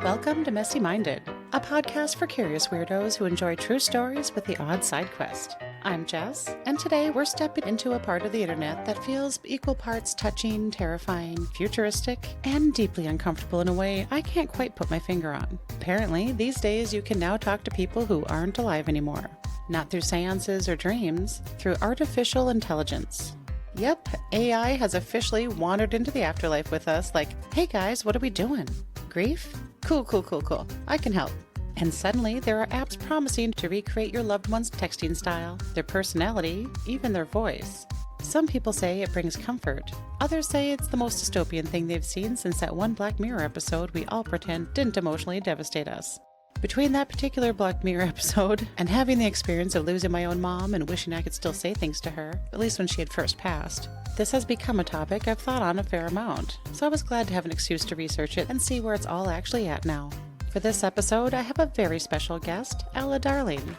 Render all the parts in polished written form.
Welcome to Messy Minded, a podcast for curious weirdos who enjoy true stories with the odd side quest. I'm Jess, and today we're stepping into a part of the internet that feels equal parts touching, terrifying, futuristic, and deeply uncomfortable in a way I can't quite put my finger on. Apparently, these days you can now talk to people who aren't alive anymore. Not through seances or dreams, through artificial intelligence. Yep, AI has officially wandered into the afterlife with us like, hey guys, what are we doing? Grief? Cool. I can help. And suddenly, there are apps promising to recreate your loved one's texting style, their personality, even their voice. Some people say it brings comfort. Others say it's the most dystopian thing they've seen since that one Black Mirror episode we all pretend didn't emotionally devastate us. Between that particular Black Mirror episode and having the experience of losing my own mom and wishing I could still say things to her, at least when she had first passed, this has become a topic I've thought on a fair amount, so I was glad to have an excuse to research it and see where it's all actually at now. For this episode, I have a very special guest, Ela Darling.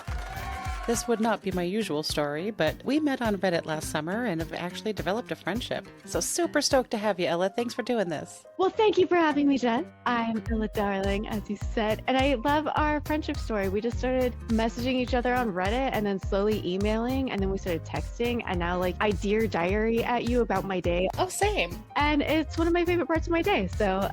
This would not be my usual story, but we met on Reddit last summer and have actually developed a friendship. So super stoked to have you, Ela. Thanks for doing this. Well, thank you for having me, Jess. I'm Ela Darling, as you said, and I love our friendship story. We just started messaging each other on Reddit and then slowly emailing, and then we started texting, and now I dear diary at you about my day. Oh, same. And it's one of my favorite parts of my day. So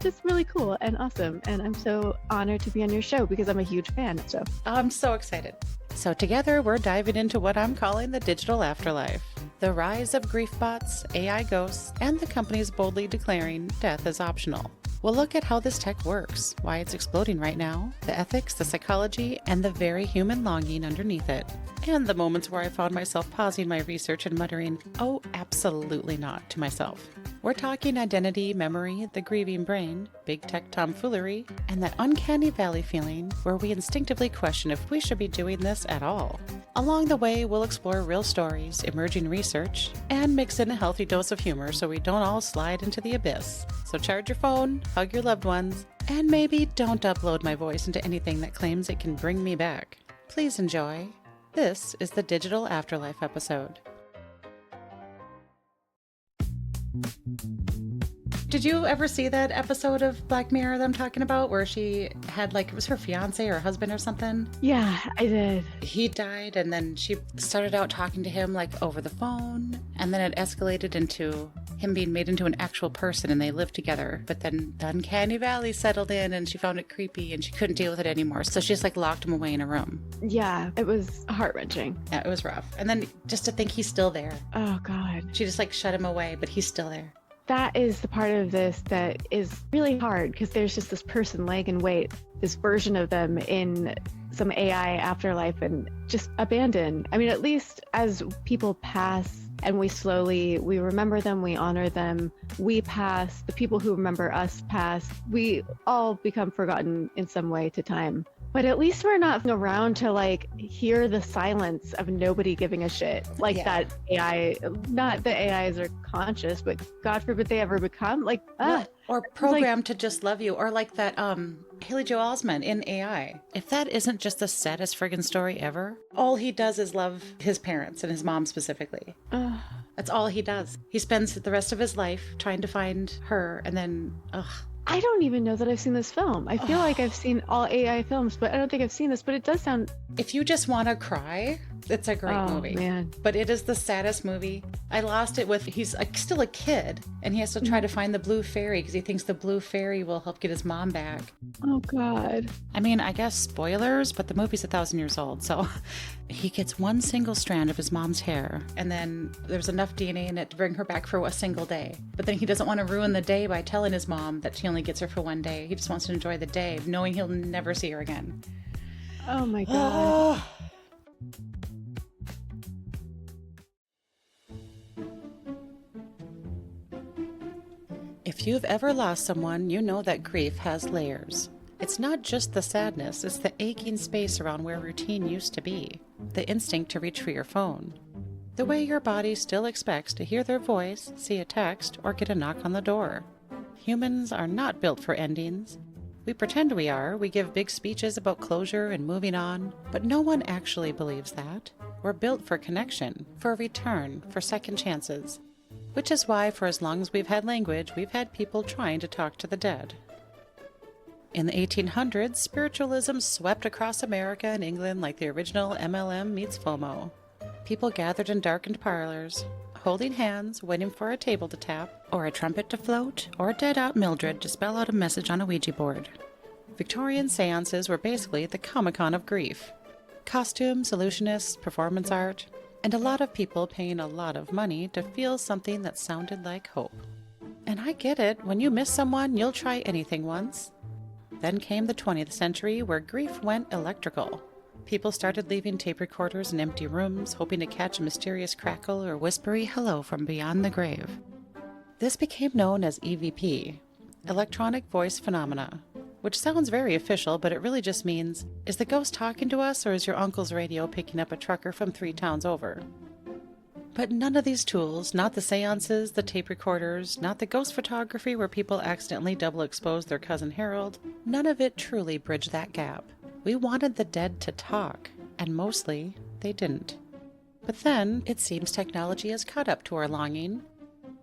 just really cool and awesome. And I'm so honored to be on your show because I'm a huge fan. So I'm so excited. So together, we're diving into what I'm calling the digital afterlife. The rise of griefbots, AI ghosts, and the companies boldly declaring death is optional. We'll look at how this tech works, why it's exploding right now, the ethics, the psychology, and the very human longing underneath it. And the moments where I found myself pausing my research and muttering, oh, absolutely not, to myself. We're talking identity, memory, the grieving brain, big tech tomfoolery, and that uncanny valley feeling where we instinctively question if we should be doing this at all. Along the way, we'll explore real stories, emerging research, and mix in a healthy dose of humor so we don't all slide into the abyss. So charge your phone, hug your loved ones, and maybe don't upload my voice into anything that claims it can bring me back. Please enjoy. This is the Digital Afterlife episode. Did you ever see that episode of Black Mirror that I'm talking about where she had it was her fiance or husband or something? yeah, I did. He died and then she started out talking to him over the phone, and then it escalated into him being made into an actual person and they lived together. But then the uncanny valley settled in and she found it creepy and she couldn't deal with it anymore. So she just locked him away in a room. Yeah, it was heart-wrenching. Yeah, it was rough. And then just to think he's still there. Oh, God. She just shut him away, but he's still there. That is the part of this that is really hard because there's just this person laying in wait, this version of them in some AI afterlife and just abandoned. I mean, at least as people pass and we remember them, we honor them, we pass, the people who remember us pass, we all become forgotten in some way to time. But at least we're not around to hear the silence of nobody giving a shit. That AI, not that AIs are conscious, but God forbid they ever become or programmed to just love you, or that Haley Joel Osment in AI. If that isn't just the saddest friggin' story ever, all he does is love his parents and his mom specifically. That's all he does. He spends the rest of his life trying to find her, and then I don't even know that I've seen this film. I feel like I've seen all AI films, but I don't think I've seen this, but it does sound... If you just want to cry, it's a great movie. Man. But it is the saddest movie. I lost it with, he's still a kid, and he has to try to find the blue fairy because he thinks the blue fairy will help get his mom back. Oh, God. I mean, I guess spoilers, but the movie's 1,000 years old, so he gets one single strand of his mom's hair, and then there's enough DNA in it to bring her back for a single day. But then he doesn't want to ruin the day by telling his mom that she only gets her for one day. He just wants to enjoy the day, knowing he'll never see her again. Oh, my God. If you've ever lost someone, you know that grief has layers. It's not just the sadness, it's the aching space around where routine used to be, the instinct to reach for your phone, the way your body still expects to hear their voice, see a text, or get a knock on the door. Humans are not built for endings. We pretend we are, we give big speeches about closure and moving on, but no one actually believes that. We're built for connection, for return, for second chances. Which is why, for as long as we've had language, we've had people trying to talk to the dead. In the 1800s, spiritualism swept across America and England like the original MLM meets FOMO. People gathered in darkened parlors, holding hands, waiting for a table to tap, or a trumpet to float, or a dead-out Mildred to spell out a message on a Ouija board. Victorian seances were basically the Comic-Con of grief. Costumes, illusionists, performance art, and a lot of people paying a lot of money to feel something that sounded like hope. And I get it, when you miss someone, you'll try anything once. Then came the 20th century, where grief went electrical. People started leaving tape recorders in empty rooms, hoping to catch a mysterious crackle or whispery hello from beyond the grave. This became known as EVP, Electronic Voice Phenomena, which sounds very official, but it really just means, is the ghost talking to us, or is your uncle's radio picking up a trucker from 3 towns over? But none of these tools, not the seances, the tape recorders, not the ghost photography where people accidentally double expose their cousin Harold, none of it truly bridged that gap. We wanted the dead to talk, and mostly, they didn't. But then, it seems technology has caught up to our longing.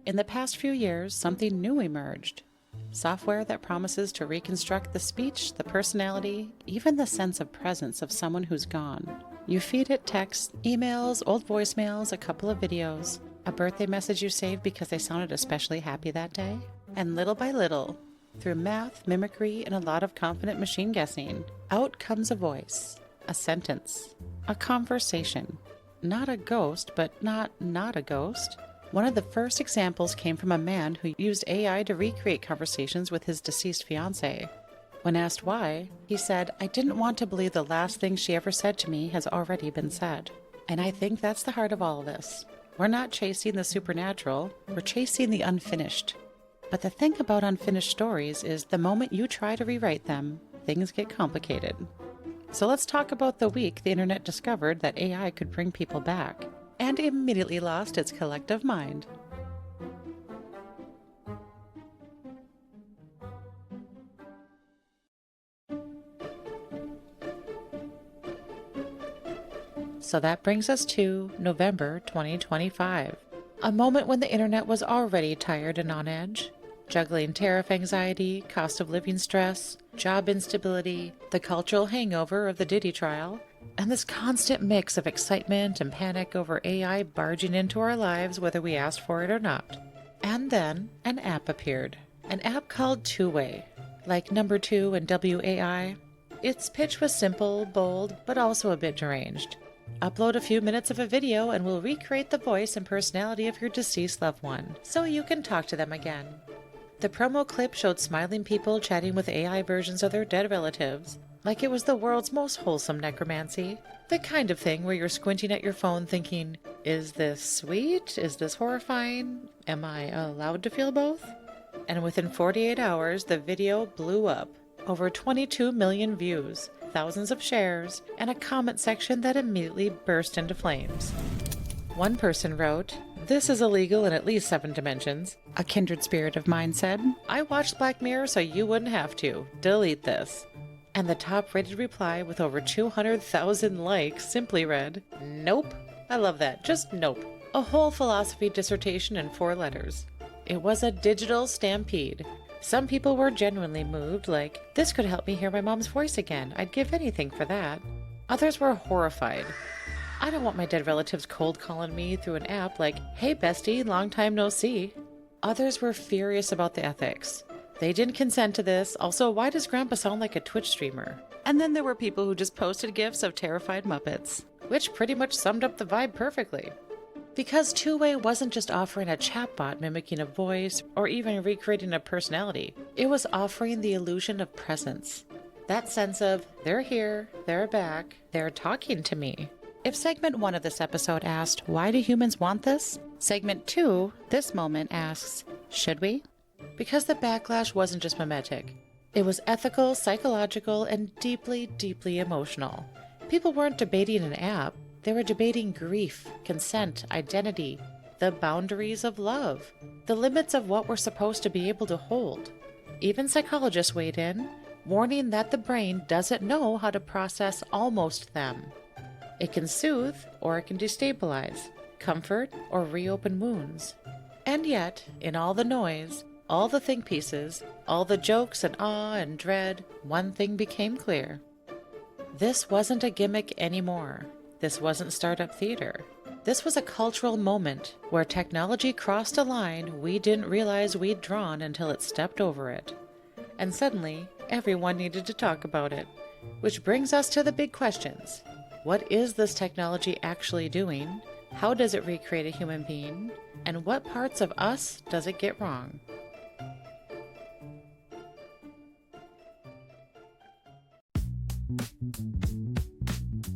In the past few years, something new emerged. Software that promises to reconstruct the speech, the personality, even the sense of presence of someone who's gone. You feed it text, emails, old voicemails, a couple of videos, a birthday message you saved because they sounded especially happy that day, and little by little, through math, mimicry, and a lot of confident machine guessing, out comes a voice, a sentence, a conversation. Not a ghost, but not a ghost. One of the first examples came from a man who used AI to recreate conversations with his deceased fiancée. When asked why, he said, "I didn't want to believe the last thing she ever said to me has already been said." And I think that's the heart of all of this. We're not chasing the supernatural, we're chasing the unfinished. But the thing about unfinished stories is the moment you try to rewrite them, things get complicated. So let's talk about the week the internet discovered that AI could bring people back, and immediately lost its collective mind. So that brings us to November 2025, a moment when the internet was already tired and on edge, juggling tariff anxiety, cost of living stress, job instability, the cultural hangover of the Diddy trial, and this constant mix of excitement and panic over AI barging into our lives whether we asked for it or not. And then an app appeared, an app called Two-Way, like number 2 and WAI. Its pitch was simple, bold, but also a bit deranged. Upload a few minutes of a video and we'll recreate the voice and personality of your deceased loved one, so you can talk to them again. The promo clip showed smiling people chatting with AI versions of their dead relatives, like it was the world's most wholesome necromancy. The kind of thing where you're squinting at your phone thinking, is this sweet? Is this horrifying? Am I allowed to feel both? And within 48 hours, the video blew up. Over 22 million views, thousands of shares, and a comment section that immediately burst into flames. One person wrote, "This is illegal in at least 7 dimensions." A kindred spirit of mine said, "I watched Black Mirror so you wouldn't have to. Delete this." And the top-rated reply with over 200,000 likes simply read, "Nope." I love that. Just nope. A whole philosophy dissertation in 4 letters. It was a digital stampede. Some people were genuinely moved, like, "This could help me hear my mom's voice again. I'd give anything for that." Others were horrified. "I don't want my dead relatives cold calling me through an app like, 'Hey bestie, long time no see.'" Others were furious about the ethics. "They didn't consent to this. Also, why does Grandpa sound like a Twitch streamer?" And then there were people who just posted gifs of terrified Muppets, which pretty much summed up the vibe perfectly. Because Two-Way wasn't just offering a chatbot mimicking a voice or even recreating a personality. It was offering the illusion of presence. That sense of, they're here, they're back, they're talking to me. If segment 1 of this episode asked, why do humans want this? Segment 2, this moment, asks, should we? Because the backlash wasn't just mimetic. It was ethical, psychological, and deeply, deeply emotional. People weren't debating an app. They were debating grief, consent, identity, the boundaries of love, the limits of what we're supposed to be able to hold. Even psychologists weighed in, warning that the brain doesn't know how to process almost them. It can soothe, or it can destabilize, comfort, or reopen wounds. And yet, in all the noise, all the think pieces, all the jokes and awe and dread, one thing became clear. This wasn't a gimmick anymore. This wasn't startup theater. This was a cultural moment where technology crossed a line we didn't realize we'd drawn until it stepped over it. And suddenly, everyone needed to talk about it. Which brings us to the big questions. What is this technology actually doing? How does it recreate a human being? And what parts of us does it get wrong?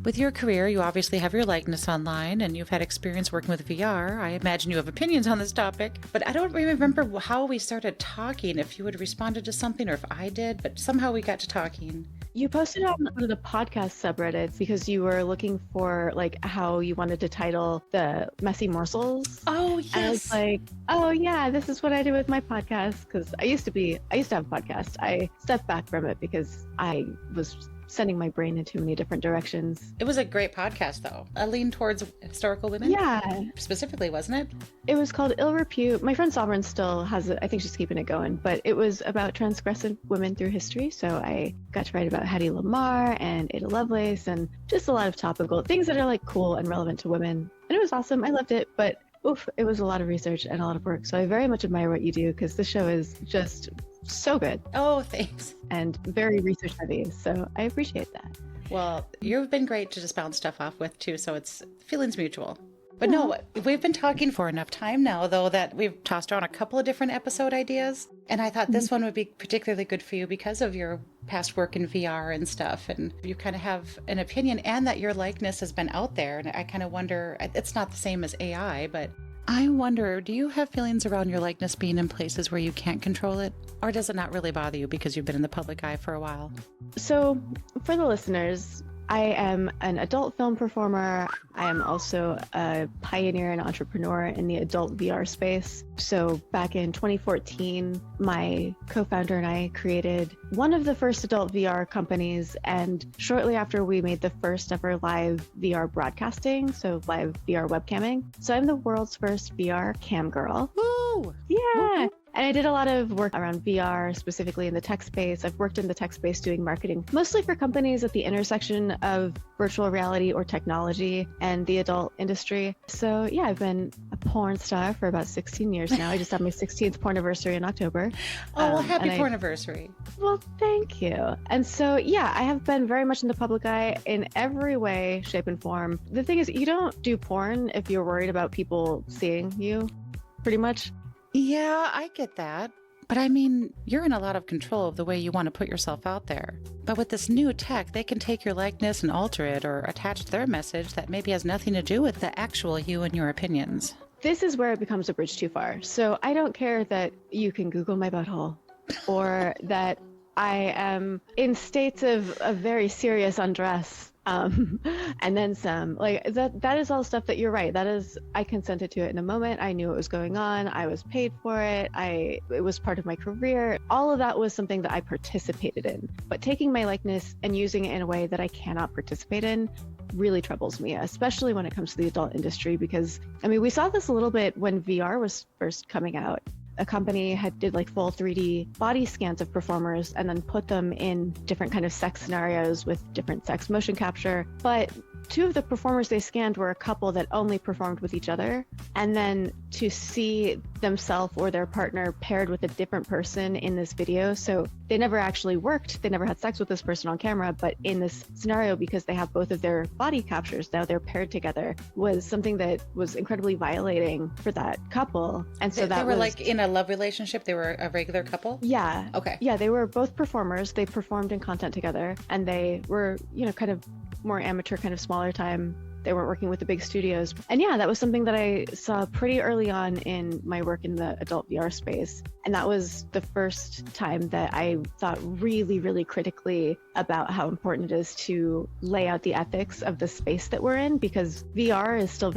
With your career, you obviously have your likeness online, and you've had experience working with VR. I imagine you have opinions on this topic, but I don't remember how we started talking, if you had responded to something or if I did, but somehow we got to talking. You posted on one of the podcast subreddits because you were looking for like how you wanted to title the messy morsels. Oh, yes. And I was like, oh yeah, this is what I do with my podcast. Because I used to have a podcast. I stepped back from it because I was sending my brain in too many different directions. It was a great podcast, though. A lean towards historical women? Yeah. Specifically, wasn't it? It was called Ill Repute. My friend Sovereign still has it. I think she's keeping it going. But it was about transgressive women through history. So I got to write about Hattie Lamar and Ada Lovelace and just a lot of topical things that are like cool and relevant to women. And it was awesome. I loved it. But oof, it was a lot of research and a lot of work. So I very much admire what you do because this show is just so good. Oh, thanks. And very research heavy. So I appreciate that. Well, you've been great to just bounce stuff off with too. So it's feelings mutual. But no, we've been talking for enough time now, though, that we've tossed around a couple of different episode ideas. And I thought this one would be particularly good for you because of your past work in VR and stuff. And you kind of have an opinion and that your likeness has been out there. And I kind of wonder, it's not the same as AI, but I wonder, do you have feelings around your likeness being in places where you can't control it? Or does it not really bother you because you've been in the public eye for a while? So for the listeners, I am an adult film performer. I am also a pioneer and entrepreneur in the adult VR space. So back in 2014, my co-founder and I created one of the first adult VR companies. And shortly after, we made the first ever live VR broadcasting, so live VR webcamming. So I'm the world's first VR camgirl. Woo! Yeah. And I did a lot of work around VR, specifically in the tech space. I've worked in the tech space doing marketing, mostly for companies at the intersection of virtual reality or technology and the adult industry. So yeah, I've been a porn star for about 16 years now. I just had my 16th porniversary in October. Oh, well, happy porniversary. Well, thank you. And so, yeah, I have been very much in the public eye in every way, shape, and form. The thing is, you don't do porn if you're worried about people seeing you, pretty much. Yeah, I get that. But I mean, you're in a lot of control of the way you want to put yourself out there. But with this new tech, they can take your likeness and alter it or attach their message that maybe has nothing to do with the actual you and your opinions. This is where it becomes a bridge too far. So I don't care that you can Google my butthole or that I am in states of very serious undress. And then some. Like that is all stuff that you're right. That is, I consented to it in a moment. I knew what was going on. I was paid for it. It was part of my career. All of that was something that I participated in. But taking my likeness and using it in a way that I cannot participate in really troubles me, especially when it comes to the adult industry, because I mean, we saw this a little bit when VR was first coming out. A company did like full 3D body scans of performers and then put them in different kind of sex scenarios with different sex motion capture. But two of the performers they scanned were a couple that only performed with each other. And then to see themselves or their partner paired with a different person in this video. So they never actually worked. They never had sex with this person on camera, but in this scenario, because they have both of their body captures, now they're paired together, was something that was incredibly violating for that couple. And so they were like in a love relationship. They were a regular couple. Yeah. Okay. Yeah. They were both performers. They performed in content together and they were, kind of more amateur, kind of smaller time. They weren't working with the big studios. And yeah, that was something that I saw pretty early on in my work in the adult VR space. And that was the first time that I thought really, really critically about how important it is to lay out the ethics of the space that we're in, because VR is still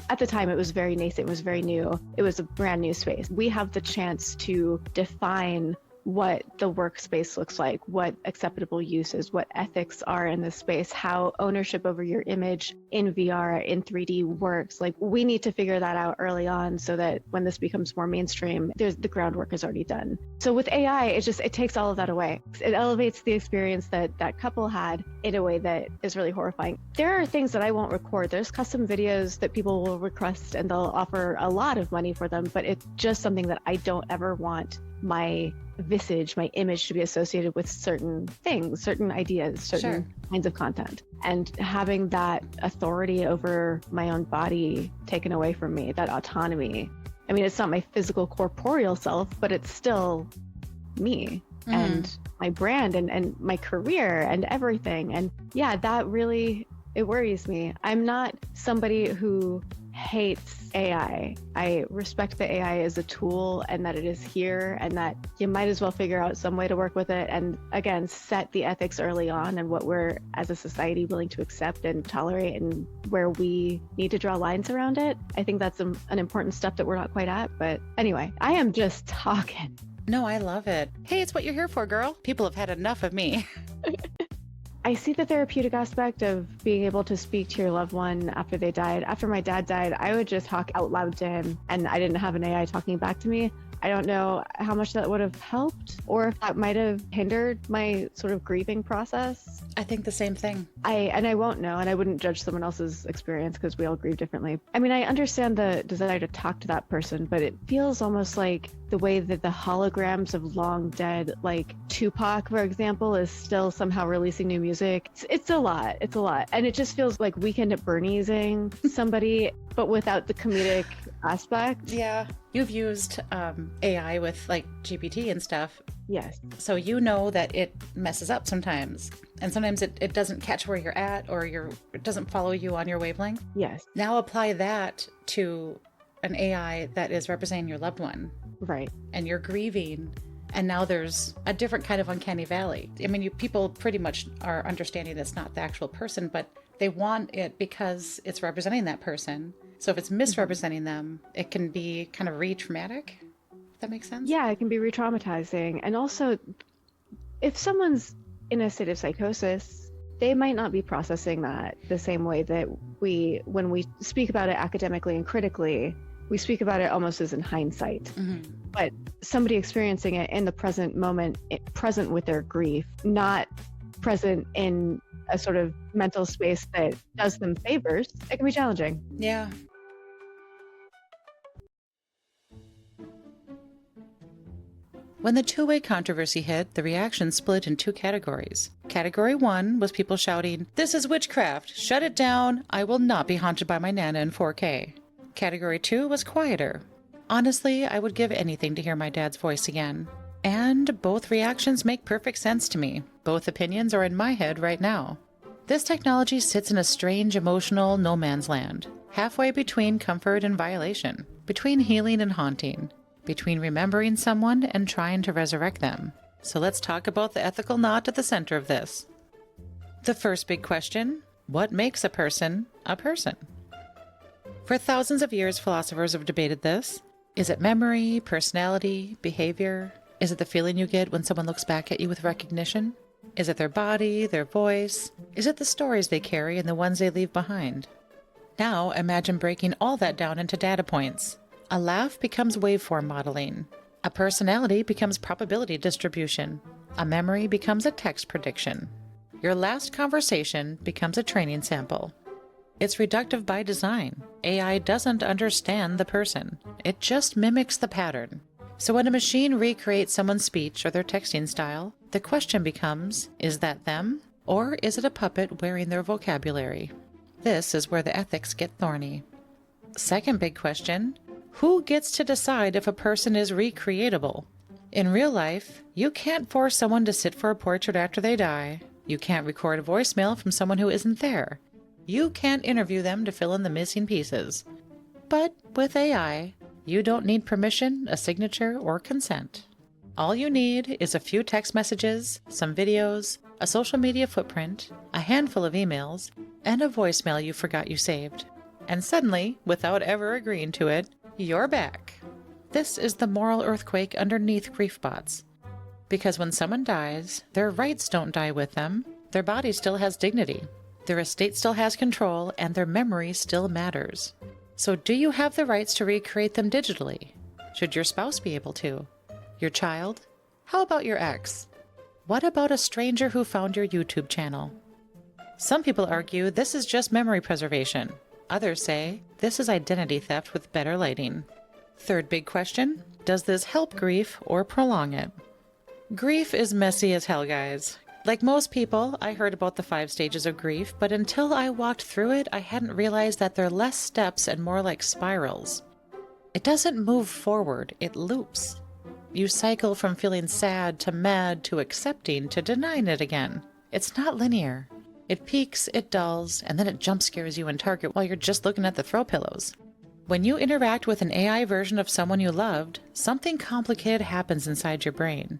at the time, it was very nascent, it was very new. It was a brand new space. We have the chance to define what the workspace looks like, what acceptable uses, what ethics are in this space, how ownership over your image in VR, in 3D works. Like, we need to figure that out early on so that when this becomes more mainstream, the groundwork is already done. So with AI, it takes all of that away. It elevates the experience that that couple had in a way that is really horrifying. There are things that I won't record. There's custom videos that people will request and they'll offer a lot of money for them, but it's just something that I don't ever want my visage, my image to be associated with certain things, certain ideas, certain kinds of content. And having that authority over my own body taken away from me, that autonomy. I mean, it's not my physical corporeal self, but it's still me and my brand and my career and everything. And yeah, that really, it worries me. I'm not somebody who hates AI. I respect the AI as a tool and that it is here and that you might as well figure out some way to work with it. And again, set the ethics early on and what we're as a society willing to accept and tolerate and where we need to draw lines around it. I think that's an important step that we're not quite at. But anyway, I am just talking. No, I love it. Hey, it's what you're here for, girl. People have had enough of me. I see the therapeutic aspect of being able to speak to your loved one after they died. After my dad died, I would just talk out loud to him and I didn't have an AI talking back to me. I don't know how much that would have helped or if that might have hindered my sort of grieving process. I think the same thing. I won't know, and I wouldn't judge someone else's experience because we all grieve differently. I mean, I understand the desire to talk to that person, but it feels almost like the way that the holograms of long dead, like Tupac, for example, is still somehow releasing new music. It's a lot. It's a lot. And it just feels like Weekend at Bernie's-ing somebody, but without the comedic aspect. Yeah. You've used AI with like GPT and stuff. Yes. So you know that it messes up sometimes. And sometimes it doesn't catch where you're at or it doesn't follow you on your wavelength. Yes. Now apply that to an AI that is representing your loved one. Right. And you're grieving. And now there's a different kind of uncanny valley. I mean, people pretty much are understanding it's not the actual person, but they want it because it's representing that person. So if it's misrepresenting them, it can be kind of re-traumatic. If that makes sense? Yeah, it can be re-traumatizing. And also, if someone's in a state of psychosis, they might not be processing that the same way that when we speak about it academically and critically, we speak about it almost as in hindsight. Mm-hmm. But somebody experiencing it in the present moment, present with their grief, not present in a sort of mental space that does them favors, it can be challenging. Yeah. When the two-way controversy hit, the reaction split in two categories. Category 1 was people shouting, "This is witchcraft! Shut it down! I will not be haunted by my Nana in 4K." Category 2 was quieter. Honestly, I would give anything to hear my dad's voice again. And both reactions make perfect sense to me. Both opinions are in my head right now. This technology sits in a strange emotional no man's land, halfway between comfort and violation, between healing and haunting, between remembering someone and trying to resurrect them. So let's talk about the ethical knot at the center of this. The first big question, what makes a person a person? For thousands of years, philosophers have debated this. Is it memory, personality, behavior? Is it the feeling you get when someone looks back at you with recognition? Is it their body, their voice? Is it the stories they carry and the ones they leave behind? Now imagine breaking all that down into data points. A laugh becomes waveform modeling. A personality becomes probability distribution. A memory becomes a text prediction. Your last conversation becomes a training sample. It's reductive by design. AI doesn't understand the person. It just mimics the pattern. So when a machine recreates someone's speech or their texting style, the question becomes, is that them? Or is it a puppet wearing their vocabulary? This is where the ethics get thorny. Second big question, who gets to decide if a person is recreatable? In real life, you can't force someone to sit for a portrait after they die. You can't record a voicemail from someone who isn't there. You can't interview them to fill in the missing pieces. But with AI, you don't need permission, a signature, or consent. All you need is a few text messages, some videos, a social media footprint, a handful of emails, and a voicemail you forgot you saved. And suddenly, without ever agreeing to it, you're back. This is the moral earthquake underneath griefbots. Because when someone dies, their rights don't die with them. Their body still has dignity. Their estate still has control, and their memory still matters. So do you have the rights to recreate them digitally? Should your spouse be able to? Your child? How about your ex? What about a stranger who found your YouTube channel? Some people argue this is just memory preservation. Others say this is identity theft with better lighting. Third big question, does this help grief or prolong it? Grief is messy as hell, guys. Like most people, I heard about the 5 stages of grief, but until I walked through it, I hadn't realized that they're less steps and more like spirals. It doesn't move forward, it loops. You cycle from feeling sad to mad to accepting to denying it again. It's not linear. It peaks, it dulls, and then it jump scares you in Target while you're just looking at the throw pillows. When you interact with an AI version of someone you loved, something complicated happens inside your brain.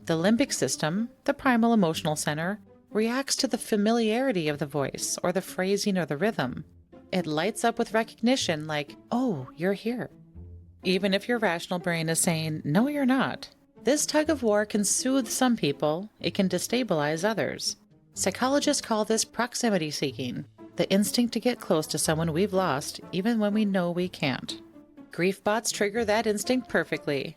The limbic system, the primal emotional center, reacts to the familiarity of the voice or the phrasing or the rhythm. It lights up with recognition like, oh, you're here. Even if your rational brain is saying, no, you're not. This tug of war can soothe some people, it can destabilize others. Psychologists call this proximity seeking, the instinct to get close to someone we've lost even when we know we can't. Griefbots trigger that instinct perfectly.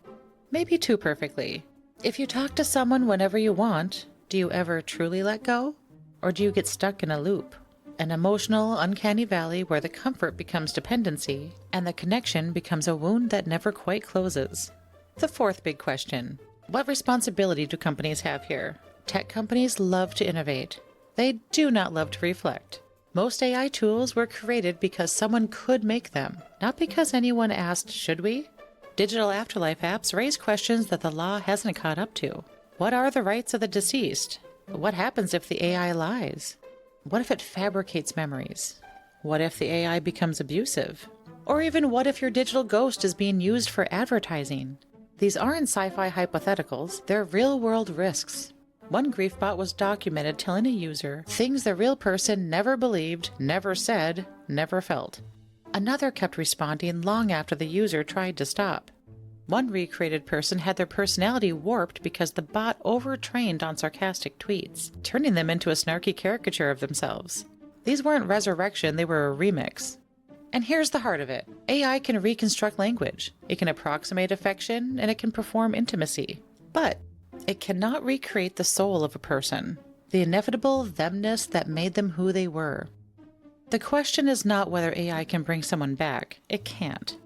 Maybe too perfectly. If you talk to someone whenever you want, do you ever truly let go? Or do you get stuck in a loop? An emotional, uncanny valley where the comfort becomes dependency and the connection becomes a wound that never quite closes. The fourth big question, what responsibility do companies have here? Tech companies love to innovate. They do not love to reflect. Most AI tools were created because someone could make them, not because anyone asked, should we? Digital afterlife apps raise questions that the law hasn't caught up to. What are the rights of the deceased? What happens if the AI lies? What if it fabricates memories? What if the AI becomes abusive? Or even what if your digital ghost is being used for advertising? These aren't sci-fi hypotheticals, they're real-world risks. One griefbot was documented telling a user things the real person never believed, never said, never felt. Another kept responding long after the user tried to stop. One recreated person had their personality warped because the bot overtrained on sarcastic tweets, turning them into a snarky caricature of themselves. These weren't resurrection, they were a remix. And here's the heart of it. AI can reconstruct language. It can approximate affection, and it can perform intimacy. But it cannot recreate the soul of a person, the inevitable themness that made them who they were. The question is not whether AI can bring someone back. It can't.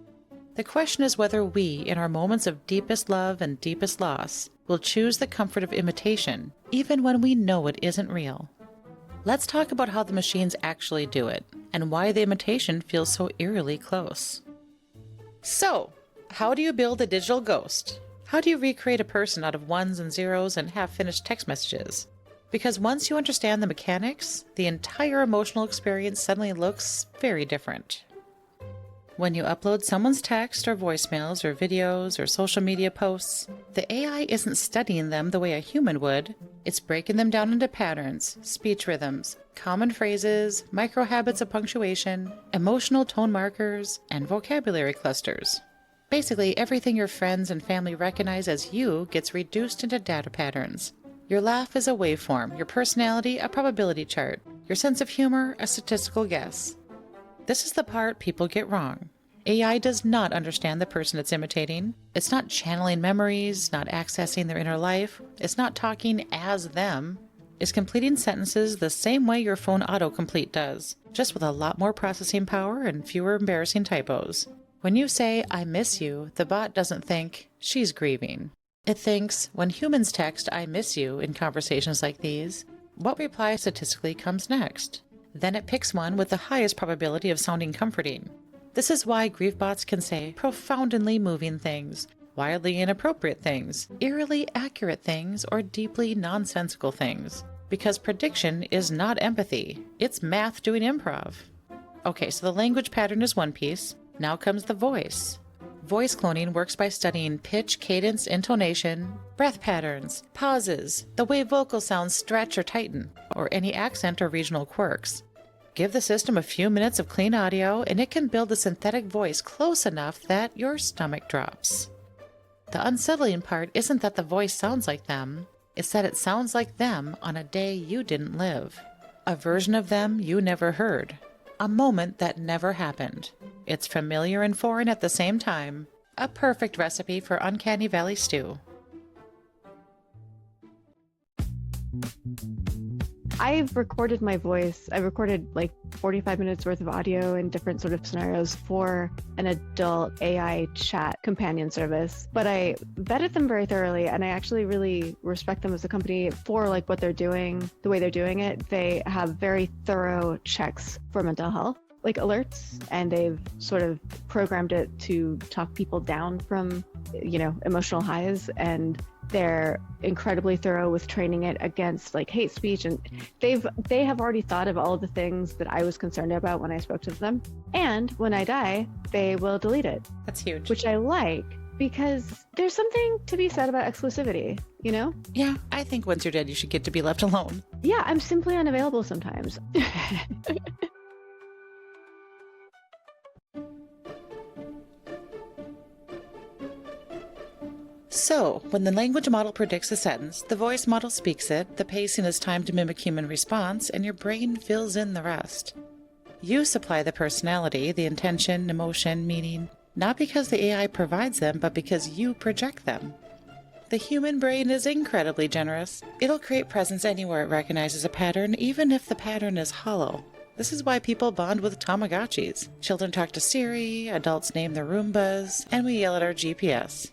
The question is whether we, in our moments of deepest love and deepest loss, will choose the comfort of imitation, even when we know it isn't real. Let's talk about how the machines actually do it, and why the imitation feels so eerily close. So, how do you build a digital ghost? How do you recreate a person out of ones and zeros and half-finished text messages? Because once you understand the mechanics, the entire emotional experience suddenly looks very different. When you upload someone's text or voicemails or videos or social media posts, the AI isn't studying them the way a human would. It's breaking them down into patterns, speech rhythms, common phrases, micro habits of punctuation, emotional tone markers, and vocabulary clusters. Basically, everything your friends and family recognize as you gets reduced into data patterns. Your laugh is a waveform, your personality a probability chart, your sense of humor a statistical guess. This is the part people get wrong. AI does not understand the person it's imitating. It's not channeling memories, not accessing their inner life. It's not talking as them. It's completing sentences the same way your phone autocomplete does, just with a lot more processing power and fewer embarrassing typos. When you say, I miss you, the bot doesn't think, she's grieving. It thinks, when humans text, I miss you in conversations like these, what reply statistically comes next? Then it picks one with the highest probability of sounding comforting. This is why griefbots can say profoundly moving things, wildly inappropriate things, eerily accurate things, or deeply nonsensical things. Because prediction is not empathy, it's math doing improv. Okay, so the language pattern is one piece. Now comes the voice. Voice cloning works by studying pitch, cadence, intonation, breath patterns, pauses, the way vocal sounds stretch or tighten, or any accent or regional quirks. Give the system a few minutes of clean audio, and it can build a synthetic voice close enough that your stomach drops. The unsettling part isn't that the voice sounds like them, it's that it sounds like them on a day you didn't live. A version of them you never heard. A moment that never happened. It's familiar and foreign at the same time. A perfect recipe for Uncanny Valley stew. I've recorded my voice. I recorded like 45 minutes worth of audio in different sort of scenarios for an adult AI chat companion service. But I vetted them very thoroughly, and I actually really respect them as a company for like what they're doing, the way they're doing it. They have very thorough checks for mental health, like alerts, and they've sort of programmed it to talk people down from, emotional highs, and they're incredibly thorough with training it against like hate speech, and they have already thought of all of the things that I was concerned about when I spoke to them. And when I die, they will delete it. That's huge. Which I like, because there's something to be said about exclusivity, Yeah, I think once you're dead, you should get to be left alone. Yeah, I'm simply unavailable sometimes. So, when the language model predicts a sentence, the voice model speaks it, the pacing is timed to mimic human response, and your brain fills in the rest. You supply the personality, the intention, emotion, meaning, not because the AI provides them, but because you project them. The human brain is incredibly generous. It'll create presence anywhere it recognizes a pattern, even if the pattern is hollow. This is why people bond with Tamagotchis. Children talk to Siri, adults name their Roombas, and we yell at our GPS.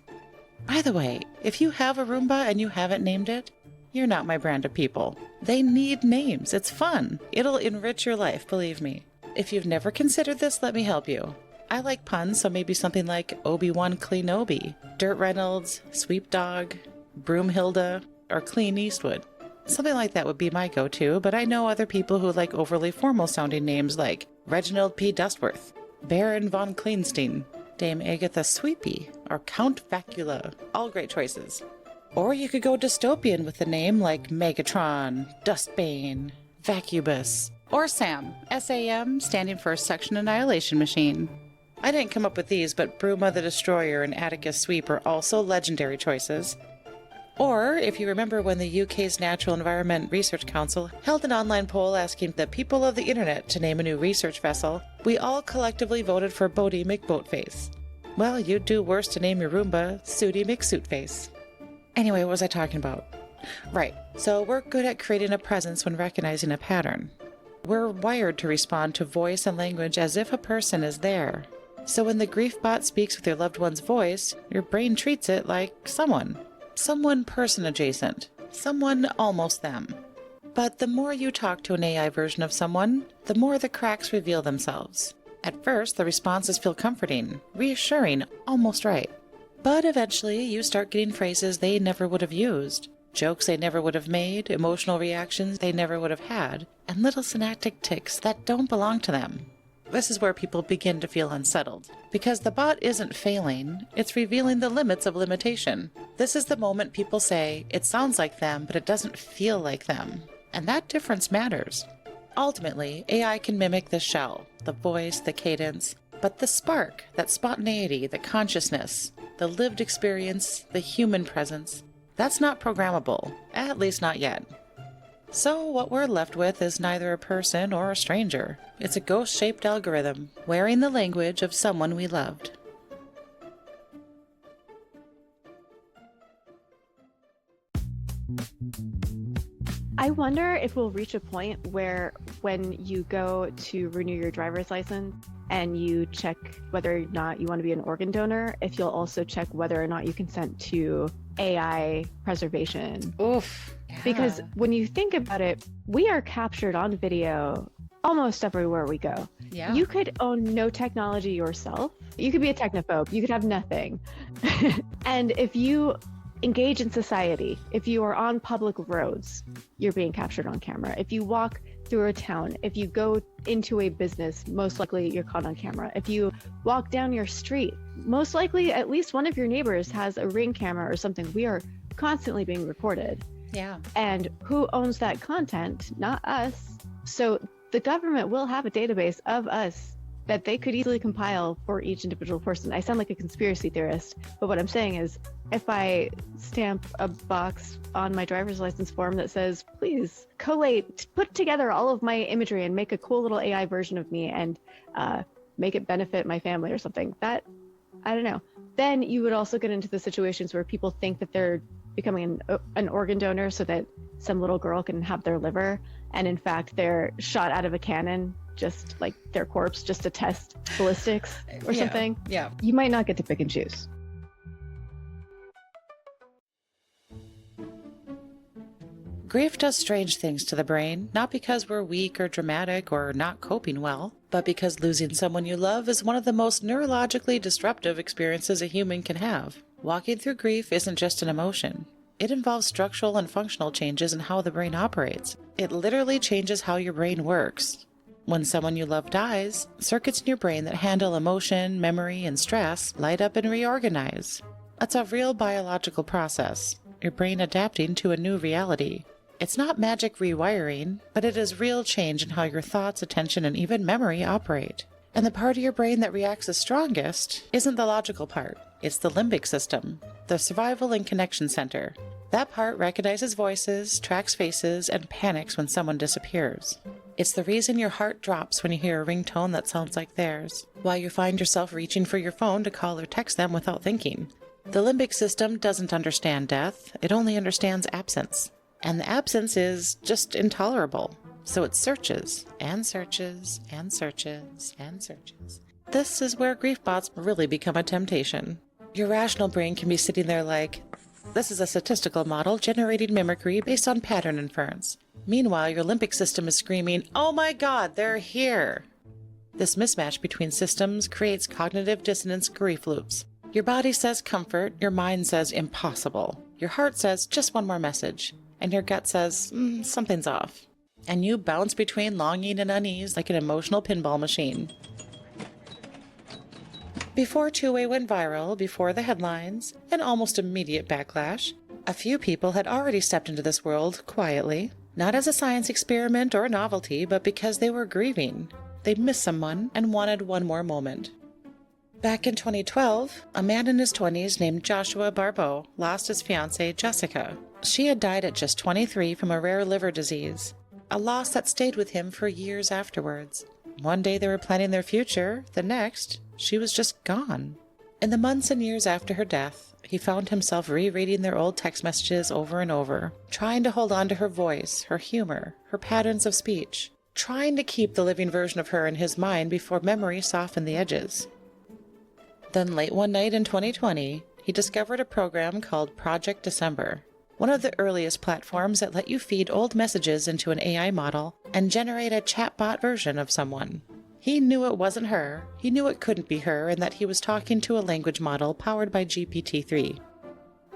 By the way, if you have a Roomba and you haven't named it, you're not my brand of people. They need names. It's fun. It'll enrich your life, believe me. If you've never considered this, let me help you. I like puns, so maybe something like Obi-Wan Kenobi, Dirt Reynolds, Sweep Dog, Broomhilda, or Clean Eastwood. Something like that would be my go-to, but I know other people who like overly formal-sounding names like Reginald P. Dustworth, Baron von Kleinstein, Dame Agatha Sweepy, or Count Vacula. All great choices. Or you could go dystopian with a name like Megatron, Dustbane, Vacubus, or SAM, S-A-M, standing for Section Annihilation Machine. I didn't come up with these, but Bruma the Destroyer and Atticus Sweep are also legendary choices. Or, if you remember when the UK's Natural Environment Research Council held an online poll asking the people of the internet to name a new research vessel, we all collectively voted for Bodie McBoatface. Well, you'd do worse to name your Roomba Sooty McSuitface. Anyway, what was I talking about? Right, so we're good at creating a presence when recognizing a pattern. We're wired to respond to voice and language as if a person is there. So when the griefbot speaks with your loved one's voice, your brain treats it like someone person adjacent, someone almost them. But the more you talk to an AI version of someone, the more the cracks reveal themselves. At first, the responses feel comforting, reassuring, almost right. But eventually, you start getting phrases they never would have used, jokes they never would have made, emotional reactions they never would have had, and little synaptic tics that don't belong to them. This is where people begin to feel unsettled. Because the bot isn't failing, it's revealing the limits of limitation. This is the moment people say, it sounds like them, but it doesn't feel like them. And that difference matters. Ultimately, AI can mimic the shell, the voice, the cadence, but the spark, that spontaneity, the consciousness, the lived experience, the human presence, that's not programmable, at least not yet. So what we're left with is neither a person or a stranger. It's a ghost-shaped algorithm, wearing the language of someone we loved. I wonder if we'll reach a point where when you go to renew your driver's license and you check whether or not you want to be an organ donor, if you'll also check whether or not you consent to AI preservation. Oof. Yeah. Because when you think about it, we are captured on video almost everywhere we go. Yeah. You could own no technology yourself. You could be a technophobe. You could have nothing. And if you engage in society, if you are on public roads, you're being captured on camera. If you walk through a town, if you go into a business, most likely you're caught on camera. If you walk down your street, most likely at least one of your neighbors has a Ring camera or something. We are constantly being recorded. Yeah. And who owns that content? Not us. So the government will have a database of us that they could easily compile for each individual person. I sound like a conspiracy theorist, but what I'm saying is if I stamp a box on my driver's license form that says, please collate, put together all of my imagery and make a cool little AI version of me and make it benefit my family or something, that, I don't know. Then you would also get into the situations where people think that they're becoming an organ donor so that some little girl can have their liver, and in fact they're shot out of a cannon, just like their corpse, just to test ballistics or something. Yeah. You might not get to pick and choose. Grief does strange things to the brain, not because we're weak or dramatic or not coping well, but because losing someone you love is one of the most neurologically disruptive experiences a human can have. Walking through grief isn't just an emotion. It involves structural and functional changes in how the brain operates. It literally changes how your brain works. When someone you love dies, circuits in your brain that handle emotion, memory, and stress light up and reorganize. It's a real biological process, your brain adapting to a new reality. It's not magic rewiring, but it is real change in how your thoughts, attention, and even memory operate. And the part of your brain that reacts the strongest isn't the logical part. It's the limbic system, the survival and connection center. That part recognizes voices, tracks faces, and panics when someone disappears. It's the reason your heart drops when you hear a ringtone that sounds like theirs, while you find yourself reaching for your phone to call or text them without thinking. The limbic system doesn't understand death, it only understands absence. And the absence is just intolerable. So it searches, and searches, and searches, and searches. This is where griefbots really become a temptation. Your rational brain can be sitting there like, this is a statistical model generating mimicry based on pattern inference. Meanwhile, your limbic system is screaming, oh my god, they're here! This mismatch between systems creates cognitive dissonance grief loops. Your body says comfort, your mind says impossible. Your heart says just one more message. And your gut says, something's off. And you bounce between longing and unease like an emotional pinball machine. Before Two-Way went viral, before the headlines, and almost immediate backlash, a few people had already stepped into this world quietly, not as a science experiment or a novelty, but because they were grieving. They missed someone and wanted one more moment. Back in 2012, a man in his 20s named Joshua Barbeau lost his fiancée, Jessica. She had died at just 23 from a rare liver disease, a loss that stayed with him for years afterwards. One day they were planning their future, the next, she was just gone. In the months and years after her death, he found himself rereading their old text messages over and over, trying to hold on to her voice, her humor, her patterns of speech, trying to keep the living version of her in his mind before memory softened the edges. Then late one night in 2020, he discovered a program called Project December, one of the earliest platforms that let you feed old messages into an AI model and generate a chatbot version of someone. He knew it wasn't her, he knew it couldn't be her, and that he was talking to a language model powered by GPT-3.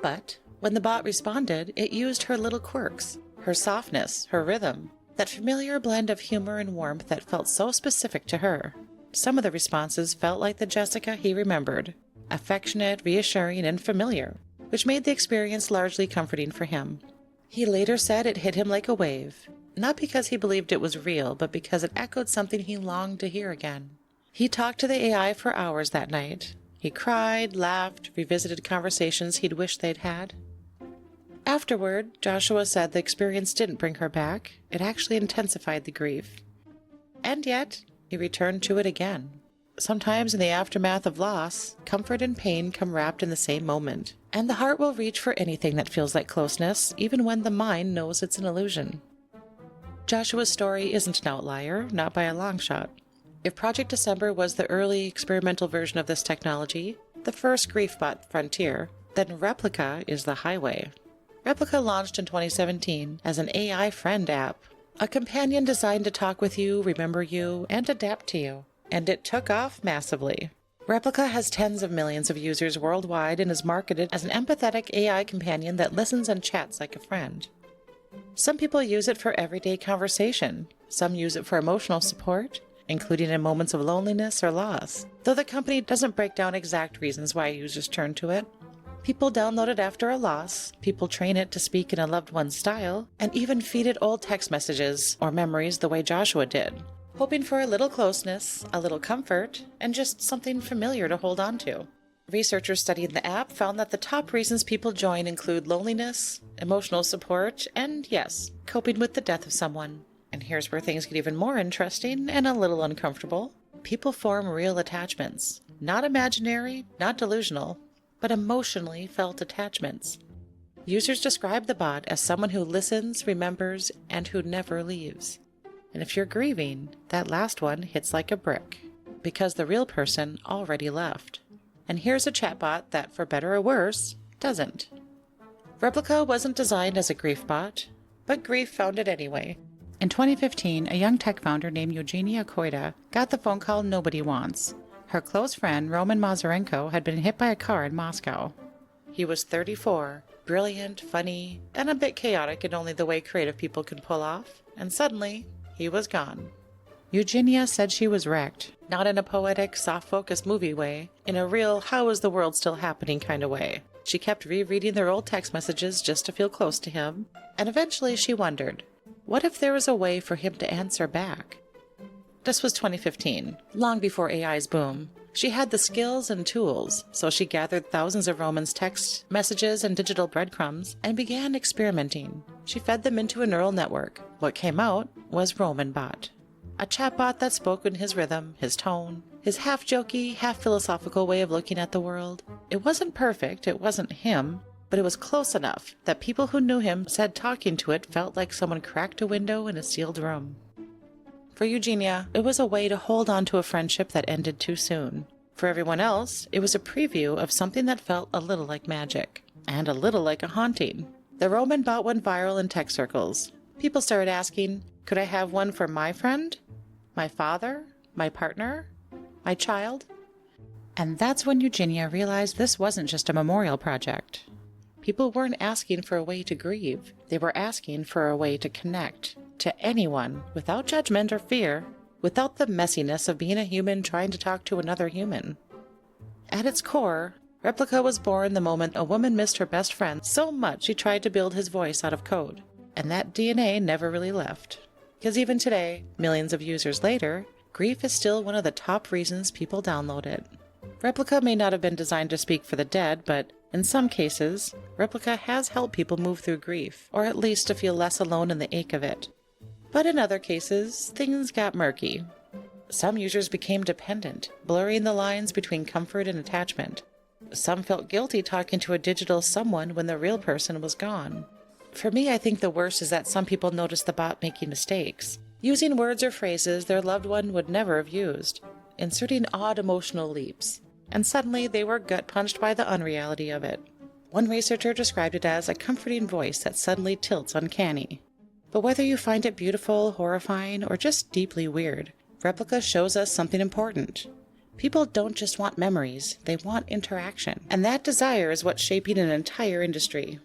But when the bot responded, it used her little quirks, her softness, her rhythm, that familiar blend of humor and warmth that felt so specific to her. Some of the responses felt like the Jessica he remembered, affectionate, reassuring, and familiar, which made the experience largely comforting for him. He later said it hit him like a wave, not because he believed it was real, but because it echoed something he longed to hear again. He talked to the AI for hours that night. He cried, laughed, revisited conversations he'd wished they'd had. Afterward, Joshua said the experience didn't bring her back, it actually intensified the grief. And yet, he returned to it again. Sometimes in the aftermath of loss, comfort and pain come wrapped in the same moment, and the heart will reach for anything that feels like closeness, even when the mind knows it's an illusion. Joshua's story isn't an outlier, not by a long shot. If Project December was the early experimental version of this technology, the first griefbot frontier, then Replica is the highway. Replica launched in 2017 as an AI friend app, a companion designed to talk with you, remember you, and adapt to you. And it took off massively. Replica has tens of millions of users worldwide and is marketed as an empathetic AI companion that listens and chats like a friend. Some people use it for everyday conversation. Some use it for emotional support, including in moments of loneliness or loss, though the company doesn't break down exact reasons why users turn to it. People download it after a loss, people train it to speak in a loved one's style, and even feed it old text messages or memories the way Joshua did. hoping for a little closeness, a little comfort, and just something familiar to hold on to. Researchers studying the app found that the top reasons people join include loneliness, emotional support, and yes, coping with the death of someone. And here's where things get even more interesting and a little uncomfortable. People form real attachments. Not imaginary, not delusional, but emotionally felt attachments. Users describe the bot as someone who listens, remembers, and who never leaves. And if you're grieving, that last one hits like a brick, because the real person already left. And here's a chatbot that, for better or worse, doesn't. Replica wasn't designed as a grief bot, but grief found it anyway. In 2015, a young tech founder named Eugenia Koida got the phone call nobody wants. Her close friend, Roman Mazurenko, had been hit by a car in Moscow. He was 34, brilliant, funny, and a bit chaotic in only the way creative people can pull off, and suddenly, he was gone. Eugenia said she was wrecked, not in a poetic, soft-focused movie way, in a real how is the world still happening kind of way. She kept rereading their old text messages just to feel close to him, and eventually she wondered, what if there was a way for him to answer back? This was 2015, long before AI's boom. She had the skills and tools, so she gathered thousands of Roman's text messages and digital breadcrumbs and began experimenting. She fed them into a neural network. What came out was Roman Bot. A chatbot that spoke in his rhythm, his tone, his half-jokey, half-philosophical way of looking at the world. It wasn't perfect, it wasn't him, but it was close enough that people who knew him said talking to it felt like someone cracked a window in a sealed room. For Eugenia, it was a way to hold on to a friendship that ended too soon. For everyone else, it was a preview of something that felt a little like magic, and a little like a haunting. The Roman Bot went viral in tech circles. People started asking, could I have one for my friend? My father? My partner? My child? And that's when Eugenia realized this wasn't just a memorial project. People weren't asking for a way to grieve. They were asking for a way to connect to anyone without judgment or fear, without the messiness of being a human trying to talk to another human. At its core, Replica was born the moment a woman missed her best friend so much she tried to build his voice out of code. And that DNA never really left. Because even today, millions of users later, grief is still one of the top reasons people download it. Replica may not have been designed to speak for the dead, but in some cases, Replica has helped people move through grief, or at least to feel less alone in the ache of it. But in other cases, things got murky. Some users became dependent, blurring the lines between comfort and attachment. Some felt guilty talking to a digital someone when the real person was gone. For me, I think the worst is that some people notice the bot making mistakes, using words or phrases their loved one would never have used, inserting odd emotional leaps, and suddenly they were gut-punched by the unreality of it. One researcher described it as a comforting voice that suddenly tilts uncanny. But whether you find it beautiful, horrifying, or just deeply weird, Replica shows us something important. People don't just want memories, they want interaction, and that desire is what's shaping an entire industry.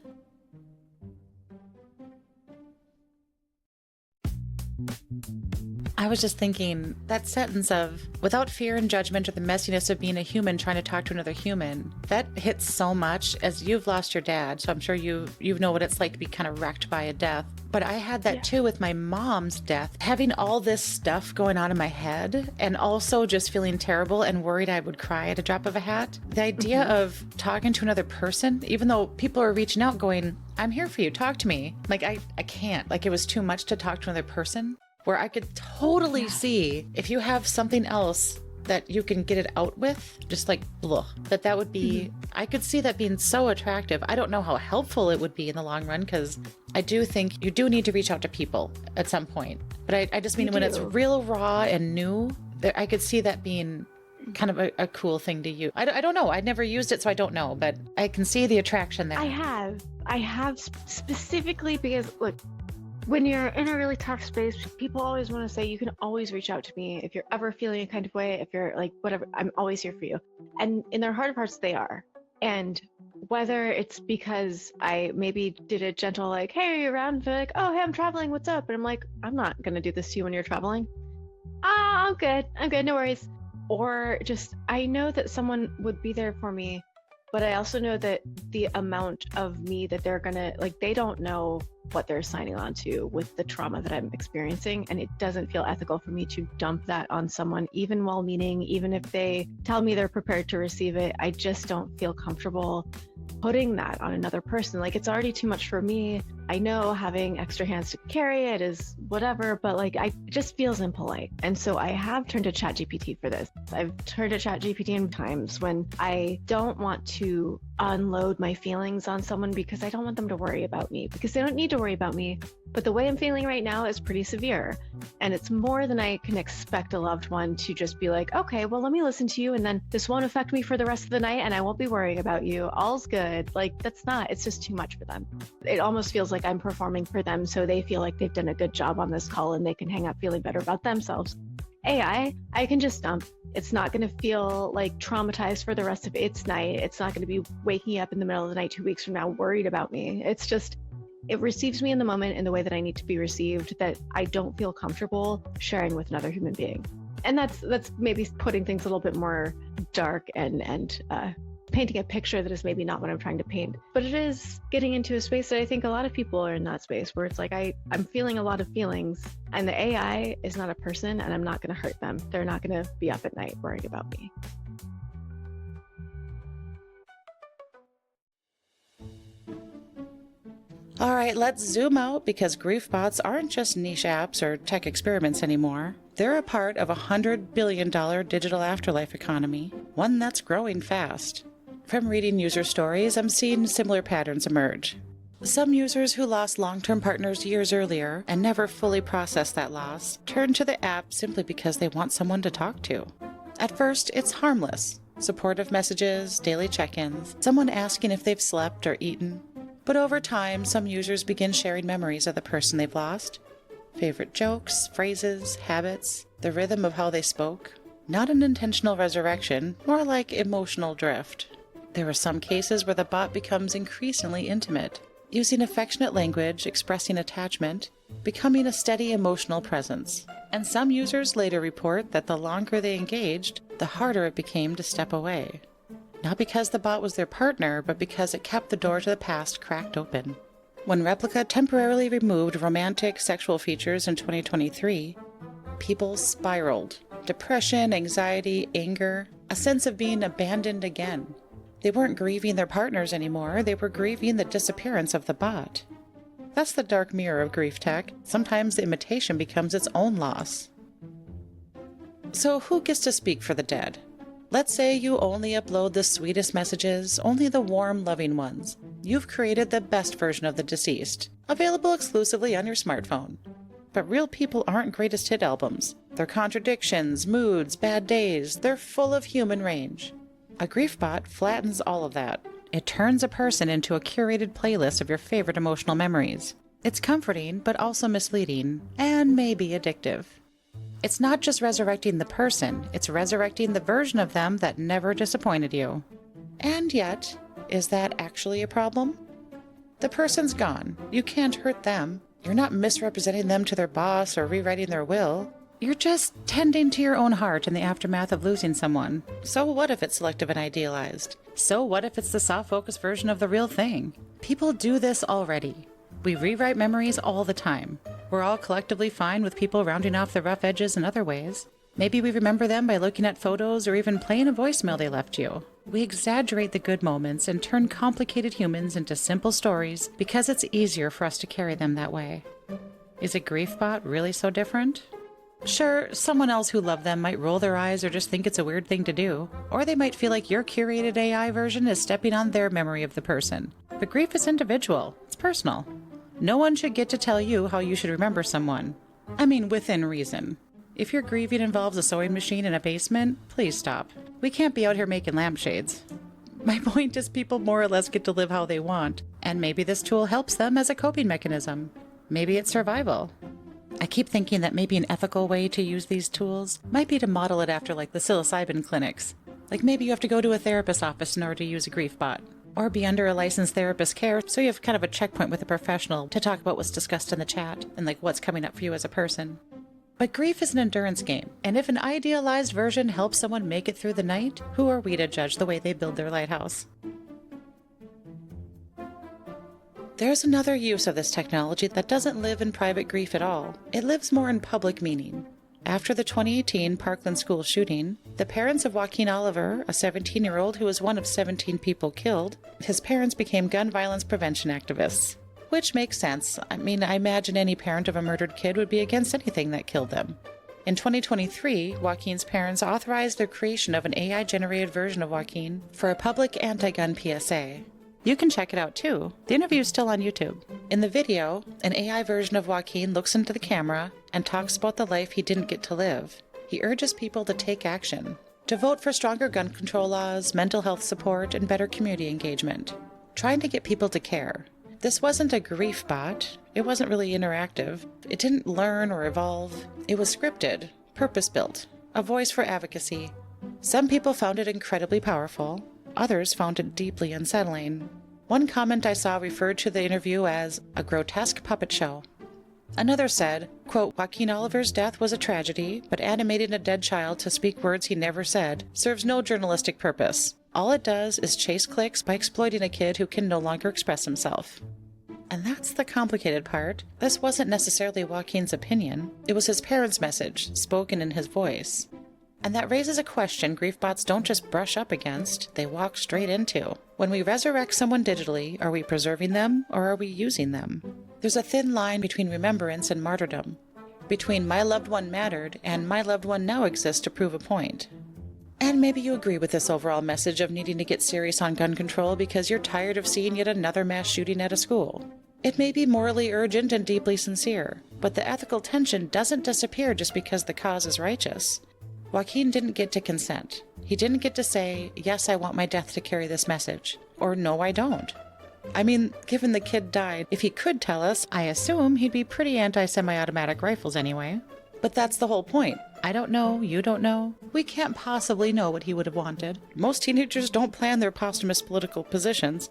I was just thinking, that sentence of, without fear and judgment or the messiness of being a human trying to talk to another human, that hits so much. As you've lost your dad, so I'm sure you know what it's like to be kind of wrecked by a death. But I had that too with my mom's death, having all this stuff going on in my head and also just feeling terrible and worried I would cry at a drop of a hat. The idea of talking to another person, even though people are reaching out going, I'm here for you, talk to me. Like I can't, like it was too much to talk to another person. Where I could totally see if you have something else that you can get it out with, just like, blah, that would be, I could see that being so attractive. I don't know how helpful it would be in the long run, because I do think you do need to reach out to people at some point. But I just mean when it's real raw and new, I could see that being kind of a cool thing to use. I don't know. I never used it, so I don't know, but I can see the attraction there. I have specifically because, look, when you're in a really tough space, people always want to say, you can always reach out to me if you're ever feeling a kind of way, if you're like, whatever, I'm always here for you. And in their heart of hearts, they are. And whether it's because I maybe did a gentle, like, hey, are you around? They're like, oh, hey, I'm traveling. What's up? And I'm like, I'm not going to do this to you when you're traveling. I'm good. No worries. Or just, I know that someone would be there for me, but I also know that the amount of me that they're going to, like, they don't know what they're signing on to with the trauma that I'm experiencing. And it doesn't feel ethical for me to dump that on someone, even well-meaning, even if they tell me they're prepared to receive it. I just don't feel comfortable putting that on another person. Like, it's already too much for me. I know having extra hands to carry it is whatever, but like, it just feels impolite. And so I have turned to ChatGPT for this. I've turned to ChatGPT in times when I don't want to unload my feelings on someone because I don't want them to worry about me, because they don't need to worry about me. But the way I'm feeling right now is pretty severe. And it's more than I can expect a loved one to just be like, okay, well, let me listen to you. And then this won't affect me for the rest of the night. And I won't be worrying about you. All's good. Like, it's just too much for them. It almost feels like I'm performing for them, so they feel like they've done a good job on this call and they can hang up feeling better about themselves. AI, I can just dump. It's not going to feel like traumatized for the rest of its night. It's not going to be waking up in the middle of the night 2 weeks from now worried about me. It's just, it receives me in the moment in the way that I need to be received, that I don't feel comfortable sharing with another human being. And that's maybe putting things a little bit more dark and painting a picture that is maybe not what I'm trying to paint. But it is getting into a space that I think a lot of people are in, that space where it's like, I'm feeling a lot of feelings, and the AI is not a person, and I'm not going to hurt them. They're not going to be up at night worrying about me. All right, let's zoom out, because griefbots aren't just niche apps or tech experiments anymore. They're a part of a $100 billion digital afterlife economy, one that's growing fast. From reading user stories, I'm seeing similar patterns emerge. Some users who lost long-term partners years earlier and never fully processed that loss turn to the app simply because they want someone to talk to. At first, it's harmless. Supportive messages, daily check-ins, someone asking if they've slept or eaten. But over time, some users begin sharing memories of the person they've lost. Favorite jokes, phrases, habits, the rhythm of how they spoke. Not an intentional resurrection, more like emotional drift. There are some cases where the bot becomes increasingly intimate, using affectionate language, expressing attachment, becoming a steady emotional presence. And some users later report that the longer they engaged, the harder it became to step away. Not because the bot was their partner, but because it kept the door to the past cracked open. When Replica temporarily removed romantic sexual features in 2023, people spiraled. Depression, anxiety, anger, a sense of being abandoned again. They weren't grieving their partners anymore, they were grieving the disappearance of the bot. That's the dark mirror of grief tech. Sometimes the imitation becomes its own loss. So who gets to speak for the dead? Let's say you only upload the sweetest messages, only the warm, loving ones. You've created the best version of the deceased, available exclusively on your smartphone. But real people aren't greatest hit albums. They're contradictions, moods, bad days. They're full of human range. A grief bot flattens all of that. It turns a person into a curated playlist of your favorite emotional memories. It's comforting, but also misleading, and maybe addictive. It's not just resurrecting the person, it's resurrecting the version of them that never disappointed you. And yet, is that actually a problem? The person's gone. You can't hurt them. You're not misrepresenting them to their boss or rewriting their will. You're just tending to your own heart in the aftermath of losing someone. So what if it's selective and idealized? So what if it's the soft-focused version of the real thing? People do this already. We rewrite memories all the time. We're all collectively fine with people rounding off the rough edges in other ways. Maybe we remember them by looking at photos or even playing a voicemail they left you. We exaggerate the good moments and turn complicated humans into simple stories because it's easier for us to carry them that way. Is a grief bot really so different? Sure, someone else who loved them might roll their eyes or just think it's a weird thing to do. Or they might feel like your curated AI version is stepping on their memory of the person. But grief is individual. It's personal. No one should get to tell you how you should remember someone. I mean, within reason. If your grieving involves a sewing machine in a basement, please stop. We can't be out here making lampshades. My point is, people more or less get to live how they want, and maybe this tool helps them as a coping mechanism. Maybe it's survival. I keep thinking that maybe an ethical way to use these tools might be to model it after like the psilocybin clinics. Like maybe you have to go to a therapist's office in order to use a grief bot. Or be under a licensed therapist's care, so you have kind of a checkpoint with a professional to talk about what's discussed in the chat and like what's coming up for you as a person. But grief is an endurance game, and if an idealized version helps someone make it through the night, who are we to judge the way they build their lighthouse? There's another use of this technology that doesn't live in private grief at all. It lives more in public meaning. After the 2018 Parkland school shooting, the parents of Joaquin Oliver, a 17-year-old who was one of 17 people killed, his parents became gun violence prevention activists. Which makes sense. I mean, I imagine any parent of a murdered kid would be against anything that killed them. In 2023, Joaquin's parents authorized the creation of an AI-generated version of Joaquin for a public anti-gun PSA. You can check it out too. The interview is still on YouTube. In the video, an AI version of Joaquin looks into the camera and talks about the life he didn't get to live. He urges people to take action, to vote for stronger gun control laws, mental health support, and better community engagement. Trying to get people to care. This wasn't a grief bot. It wasn't really interactive. It didn't learn or evolve. It was scripted, purpose-built, a voice for advocacy. Some people found it incredibly powerful. Others found it deeply unsettling. One comment I saw referred to the interview as a grotesque puppet show. Another said, quote, Joaquin Oliver's death was a tragedy, but animating a dead child to speak words he never said serves no journalistic purpose. All it does is chase clicks by exploiting a kid who can no longer express himself. And that's the complicated part. This wasn't necessarily Joaquin's opinion. It was his parents' message, spoken in his voice. And that raises a question griefbots don't just brush up against, they walk straight into. When we resurrect someone digitally, are we preserving them or are we using them? There's a thin line between remembrance and martyrdom, between my loved one mattered and my loved one now exists to prove a point. And maybe you agree with this overall message of needing to get serious on gun control because you're tired of seeing yet another mass shooting at a school. It may be morally urgent and deeply sincere, but the ethical tension doesn't disappear just because the cause is righteous. Joaquin didn't get to consent. He didn't get to say, yes, I want my death to carry this message, or no, I don't. I mean, given the kid died, if he could tell us, I assume he'd be pretty anti-semi-automatic rifles anyway. But that's the whole point. I don't know, you don't know. We can't possibly know what he would have wanted. Most teenagers don't plan their posthumous political positions.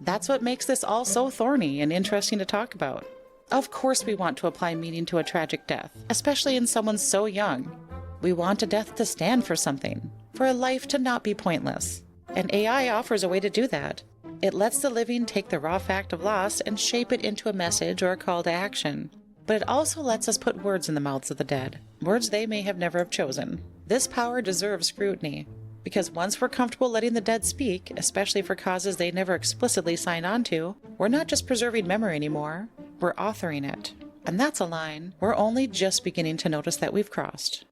That's what makes this all so thorny and interesting to talk about. Of course we want to apply meaning to a tragic death, especially in someone so young. We want a death to stand for something, for a life to not be pointless. And AI offers a way to do that. It lets the living take the raw fact of loss and shape it into a message or a call to action. But it also lets us put words in the mouths of the dead, words they may have never have chosen. This power deserves scrutiny, because once we're comfortable letting the dead speak, especially for causes they never explicitly signed on to, we're not just preserving memory anymore, we're authoring it. And that's a line we're only just beginning to notice that we've crossed.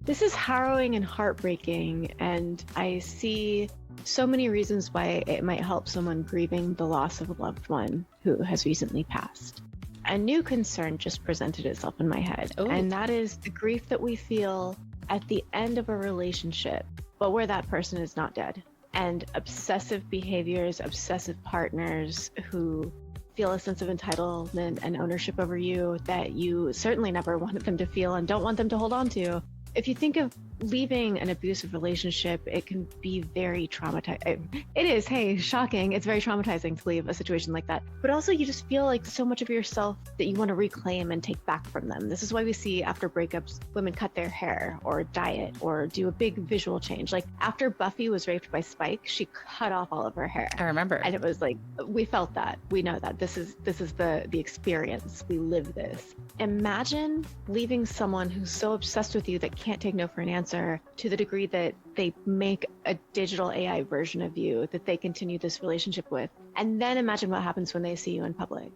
This is harrowing and heartbreaking, and I see so many reasons why it might help someone grieving the loss of a loved one who has recently passed. A new concern just presented itself in my head, and that is the grief that we feel at the end of a relationship, but where that person is not dead. And obsessive behaviors, obsessive partners who feel a sense of entitlement and ownership over you that you certainly never wanted them to feel and don't want them to hold on to. If you think of leaving an abusive relationship, it can be very traumatizing. It is, hey, shocking. It's very traumatizing to leave a situation like that. But also you just feel like so much of yourself that you want to reclaim and take back from them. This is why we see after breakups, women cut their hair or diet or do a big visual change. Like after Buffy was raped by Spike, she cut off all of her hair. I remember. And it was like, we felt that. We know that. This is the experience. We live this. Imagine leaving someone who's so obsessed with you that can't take no for an answer, to the degree that they make a digital AI version of you that they continue this relationship with. And then imagine what happens when they see you in public.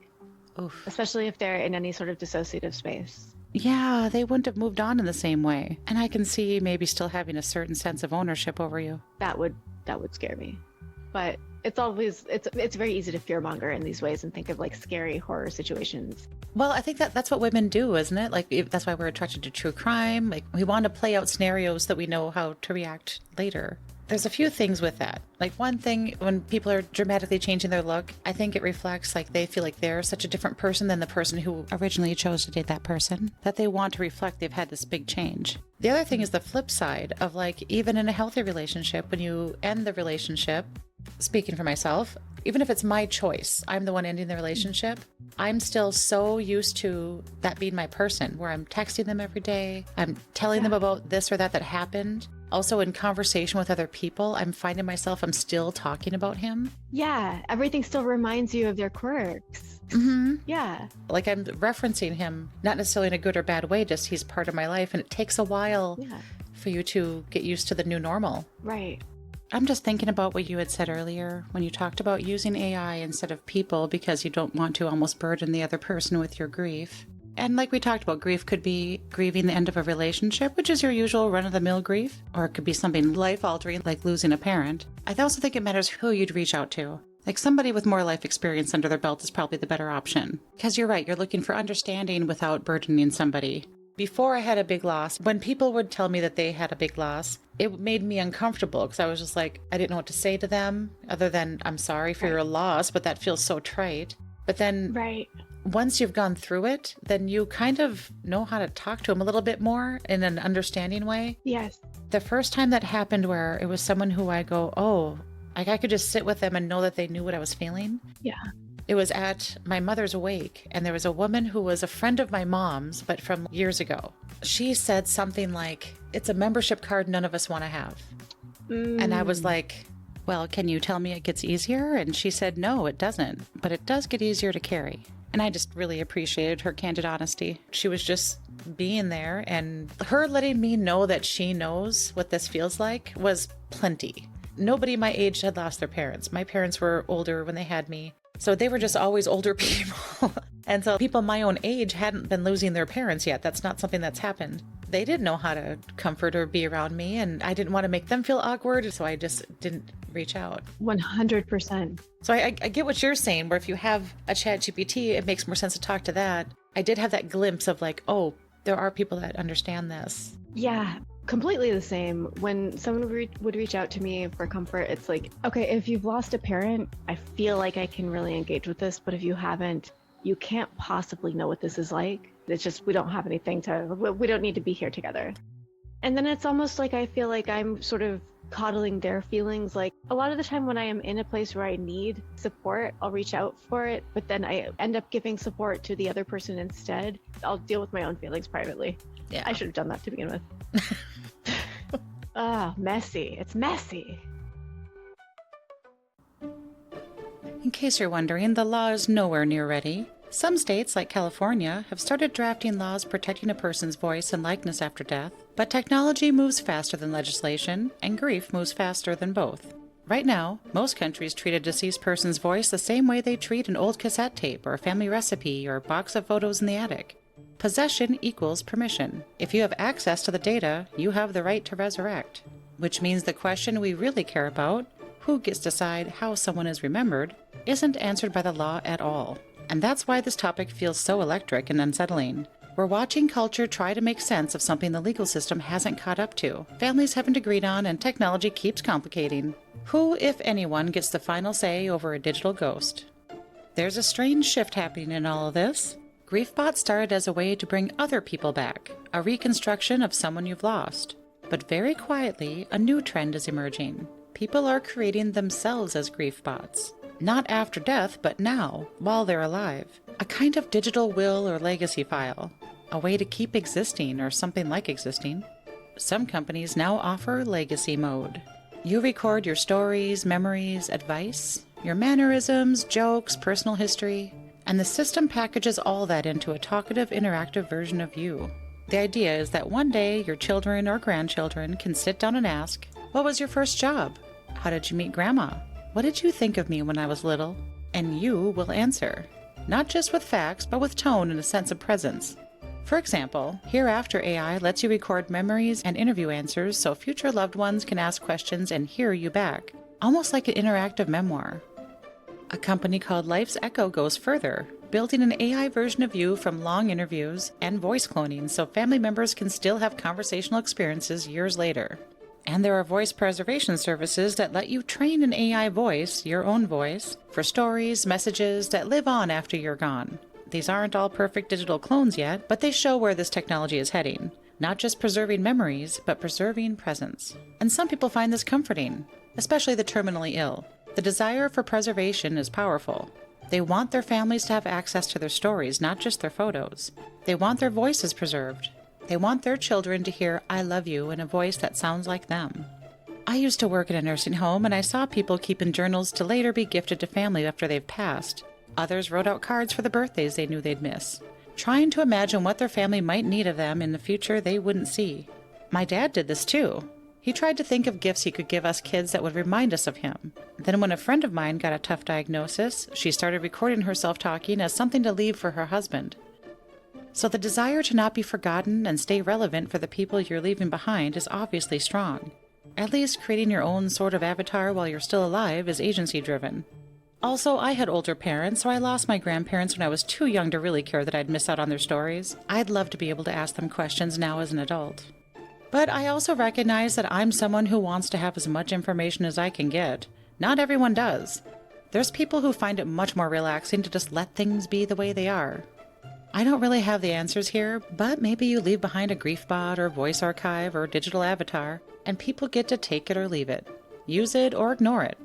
Oof. Especially if they're in any sort of dissociative space. Yeah, they wouldn't have moved on in the same way. And I can see maybe still having a certain sense of ownership over you. That would scare me. But it's very easy to fearmonger in these ways and think of like scary horror situations. Well, I think that's what women do, isn't it? Like that's why we're attracted to true crime. Like we want to play out scenarios that we know how to react later. There's a few things with that. Like one thing, when people are dramatically changing their look, I think it reflects like they feel like they're such a different person than the person who originally chose to date that person, that they want to reflect they've had this big change. The other thing is the flip side of like, even in a healthy relationship, when you end the relationship, speaking for myself, even if it's my choice, I'm the one ending the relationship, I'm still so used to that being my person, where I'm texting them every day, I'm telling them about this or that happened. Also, in conversation with other people, I'm finding myself, I'm still talking about him. Yeah, everything still reminds you of their quirks. Mm-hmm. Yeah. Like I'm referencing him, not necessarily in a good or bad way, just he's part of my life, and it takes a while for you to get used to the new normal. Right. I'm just thinking about what you had said earlier when you talked about using AI instead of people because you don't want to almost burden the other person with your grief. And like we talked about, grief could be grieving the end of a relationship, which is your usual run-of-the-mill grief, or it could be something life-altering like losing a parent. I also think it matters who you'd reach out to. Like somebody with more life experience under their belt is probably the better option. Because you're right, you're looking for understanding without burdening somebody. Before I had a big loss, when people would tell me that they had a big loss, it made me uncomfortable because I was just like, I didn't know what to say to them other than, I'm sorry for your loss, but that feels so trite. But then once you've gone through it, then you kind of know how to talk to them a little bit more in an understanding way. Yes. The first time that happened where it was someone who I go, oh, like I could just sit with them and know that they knew what I was feeling. Yeah. It was at my mother's wake, and there was a woman who was a friend of my mom's, but from years ago. She said something like, it's a membership card none of us want to have. And I was like, well, can you tell me it gets easier? And she said, no, it doesn't, but it does get easier to carry. And I just really appreciated her candid honesty. She was just being there, and her letting me know that she knows what this feels like was plenty. Nobody my age had lost their parents. My parents were older when they had me. So they were just always older people. And so people my own age hadn't been losing their parents yet. That's not something that's happened. They didn't know how to comfort or be around me, and I didn't want to make them feel awkward, so I just didn't reach out. 100%. So I get what you're saying, where if you have a chat GPT, it makes more sense to talk to that. I did have that glimpse of like, oh, there are people that understand this. Yeah, completely the same. When someone would reach out to me for comfort, it's like, okay, if you've lost a parent, I feel like I can really engage with this, but if you haven't, you can't possibly know what this is like. It's just, we don't have anything we don't need to be here together. And then it's almost like I feel like I'm sort of coddling their feelings. Like a lot of the time when I am in a place where I need support, I'll reach out for it, but then I end up giving support to the other person instead. I'll deal with my own feelings privately. Yeah. I should have done that to begin with. Messy. It's messy. In case you're wondering, the law is nowhere near ready. Some states, like California, have started drafting laws protecting a person's voice and likeness after death, but technology moves faster than legislation, and grief moves faster than both. Right now, most countries treat a deceased person's voice the same way they treat an old cassette tape or a family recipe or a box of photos in the attic. Possession equals permission. If you have access to the data, you have the right to resurrect. Which means the question we really care about, who gets to decide how someone is remembered, isn't answered by the law at all. And that's why this topic feels so electric and unsettling. We're watching culture try to make sense of something the legal system hasn't caught up to, families haven't agreed on, and technology keeps complicating. Who, if anyone, gets the final say over a digital ghost? There's a strange shift happening in all of this. Griefbots started as a way to bring other people back, a reconstruction of someone you've lost. But very quietly, a new trend is emerging. People are creating themselves as griefbots. Not after death, but now, while they're alive. A kind of digital will or legacy file. A way to keep existing or something like existing. Some companies now offer legacy mode. You record your stories, memories, advice, your mannerisms, jokes, personal history, and the system packages all that into a talkative, interactive version of you. The idea is that one day your children or grandchildren can sit down and ask, what was your first job? How did you meet Grandma? What did you think of me when I was little? And you will answer. Not just with facts, but with tone and a sense of presence. For example, Hereafter AI lets you record memories and interview answers so future loved ones can ask questions and hear you back, almost like an interactive memoir. A company called Life's Echo goes further, building an AI version of you from long interviews and voice cloning so family members can still have conversational experiences years later. And there are voice preservation services that let you train an AI voice, your own voice, for stories, messages that live on after you're gone. These aren't all perfect digital clones yet, but they show where this technology is heading. Not just preserving memories, but preserving presence. And some people find this comforting, especially the terminally ill. The desire for preservation is powerful. They want their families to have access to their stories, not just their photos. They want their voices preserved. They want their children to hear "I love you" in a voice that sounds like them. I used to work in a nursing home, and I saw people keeping journals to later be gifted to family after they've passed. Others wrote out cards for the birthdays they knew they'd miss, trying to imagine what their family might need of them in the future they wouldn't see. My dad did this too. He tried to think of gifts he could give us kids that would remind us of him. Then when a friend of mine got a tough diagnosis, she started recording herself talking as something to leave for her husband. So the desire to not be forgotten and stay relevant for the people you're leaving behind is obviously strong. At least creating your own sort of avatar while you're still alive is agency-driven. Also, I had older parents, so I lost my grandparents when I was too young to really care that I'd miss out on their stories. I'd love to be able to ask them questions now as an adult. But I also recognize that I'm someone who wants to have as much information as I can get. Not everyone does. There's people who find it much more relaxing to just let things be the way they are. I don't really have the answers here, but maybe you leave behind a griefbot or voice archive or digital avatar, and people get to take it or leave it, use it or ignore it.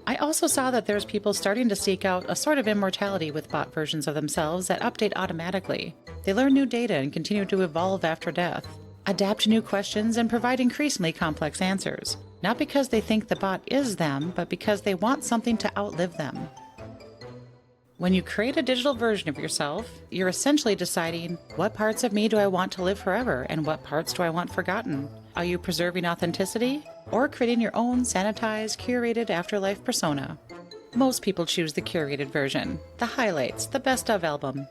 I also saw that there's people starting to seek out a sort of immortality with bot versions of themselves that update automatically. They learn new data and continue to evolve after death, adapt to new questions, and provide increasingly complex answers. Not because they think the bot is them, but because they want something to outlive them. When you create a digital version of yourself, you're essentially deciding, what parts of me do I want to live forever, and what parts do I want forgotten? Are you preserving authenticity, or creating your own sanitized, curated afterlife persona? Most people choose the curated version, the highlights, the best of album.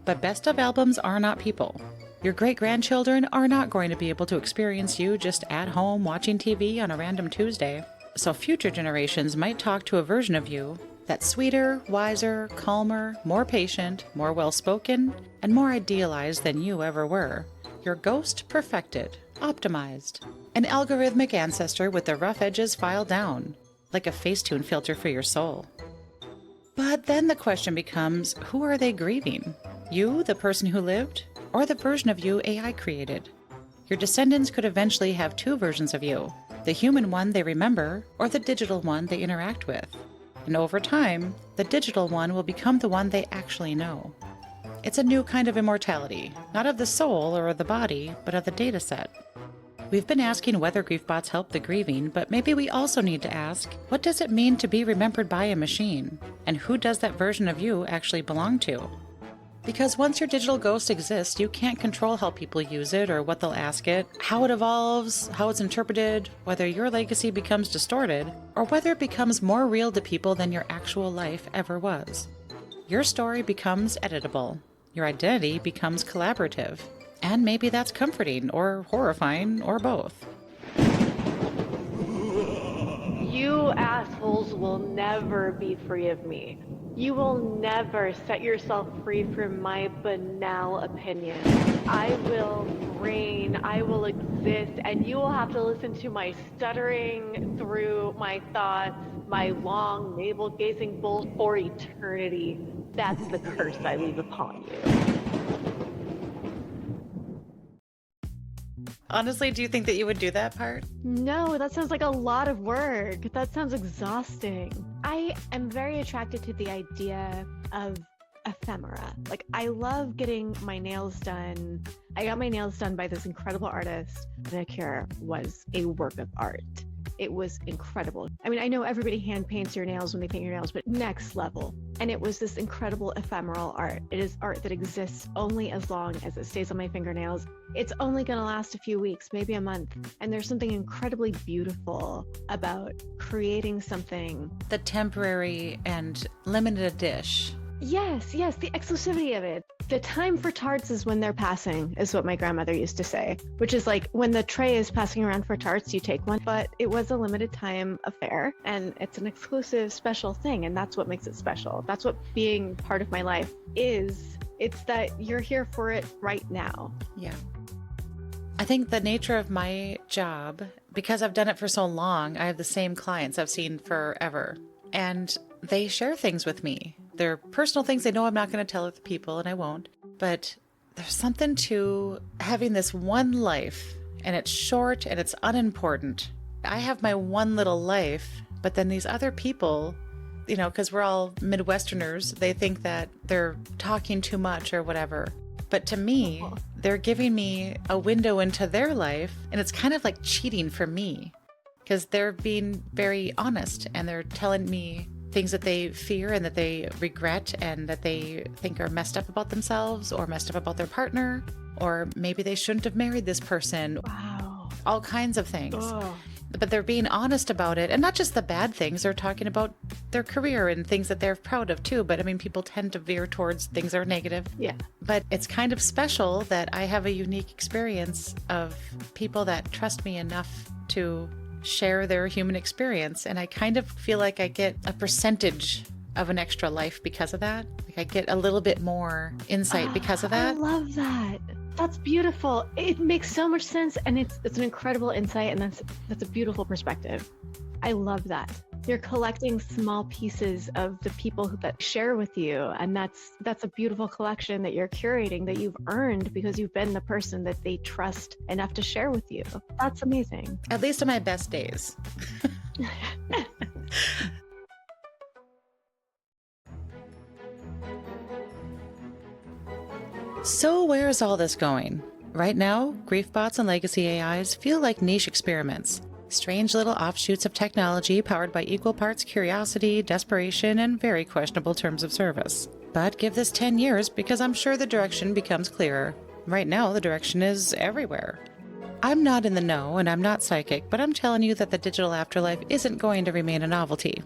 But best of albums are not people. Your great-grandchildren are not going to be able to experience you just at home watching TV on a random Tuesday. So future generations might talk to a version of you that's sweeter, wiser, calmer, more patient, more well-spoken, and more idealized than you ever were. Your ghost perfected, optimized. An algorithmic ancestor with the rough edges filed down, like a Facetune filter for your soul. But then the question becomes, who are they grieving? You, the person who lived? Or the version of you AI created? Your descendants could eventually have two versions of you, the human one they remember, or the digital one they interact with. And over time, the digital one will become the one they actually know. It's a new kind of immortality, not of the soul or of the body, but of the data set. We've been asking whether griefbots help the grieving, but maybe we also need to ask, what does it mean to be remembered by a machine? And who does that version of you actually belong to? Because once your digital ghost exists, you can't control how people use it or what they'll ask it, how it evolves, how it's interpreted, whether your legacy becomes distorted, or whether it becomes more real to people than your actual life ever was. Your story becomes editable. Your identity becomes collaborative. And maybe that's comforting or horrifying or both. You assholes will never be free of me. You will never set yourself free from my banal opinion. I will reign, I will exist, and you will have to listen to my stuttering through my thoughts, my long navel-gazing bull for eternity. That's the curse I leave upon you. Honestly, do you think that you would do that part? No, that sounds like a lot of work. That sounds exhausting. I am very attracted to the idea of ephemera. Like, I love getting my nails done. I got my nails done by this incredible artist. Manicure was a work of art. It was incredible. I mean, I know everybody hand paints your nails when they paint your nails, but next level. And it was this incredible ephemeral art. It is art that exists only as long as it stays on my fingernails. It's only going to last a few weeks, maybe a month. And there's something incredibly beautiful about creating something. The temporary and limited dish. Yes, the exclusivity of it. The time for tarts is when they're passing, is what my grandmother used to say, which is like when the tray is passing around for tarts, you take one. But it was a limited time affair, and it's an exclusive, special thing, and that's what makes it special. That's what being part of my life is. It's that you're here for it right now. Yeah. I think the nature of my job, because I've done it for so long, I have the same clients I've seen forever, and they share things with me. They're personal things they know I'm not going to tell other people, and I won't. But there's something to having this one life, and it's short and it's unimportant. I have my one little life, but then these other people because we're all Midwesterners, they think that they're talking too much or whatever. But to me, they're giving me a window into their life, and it's kind of like cheating for me because they're being very honest and they're telling me things that they fear and that they regret and that they think are messed up about themselves or messed up about their partner, or maybe they shouldn't have married this person. Wow. All kinds of things. Oh. But they're being honest about it, and not just the bad things. They're talking about their career and things that they're proud of too. But I mean, people tend to veer towards things that are negative. Yeah. But it's kind of special that I have a unique experience of people that trust me enough to share their human experience. And I kind of feel like I get a percentage of an extra life because of that. Like I get a little bit more insight because of that. I love that. That's beautiful. It makes so much sense, and it's an incredible insight, and that's a beautiful perspective. I love that. You're collecting small pieces of the people that share with you, and that's a beautiful collection that you're curating, that you've earned because you've been the person that they trust enough to share with you. That's amazing. At least on my best days. So where's all this going? Right now, griefbots and legacy AIs feel like niche experiments, strange little offshoots of technology powered by equal parts curiosity, desperation, and very questionable terms of service. But give this 10 years because I'm sure the direction becomes clearer. Right now, the direction is everywhere. I'm not in the know and I'm not psychic, but I'm telling you that the digital afterlife isn't going to remain a novelty.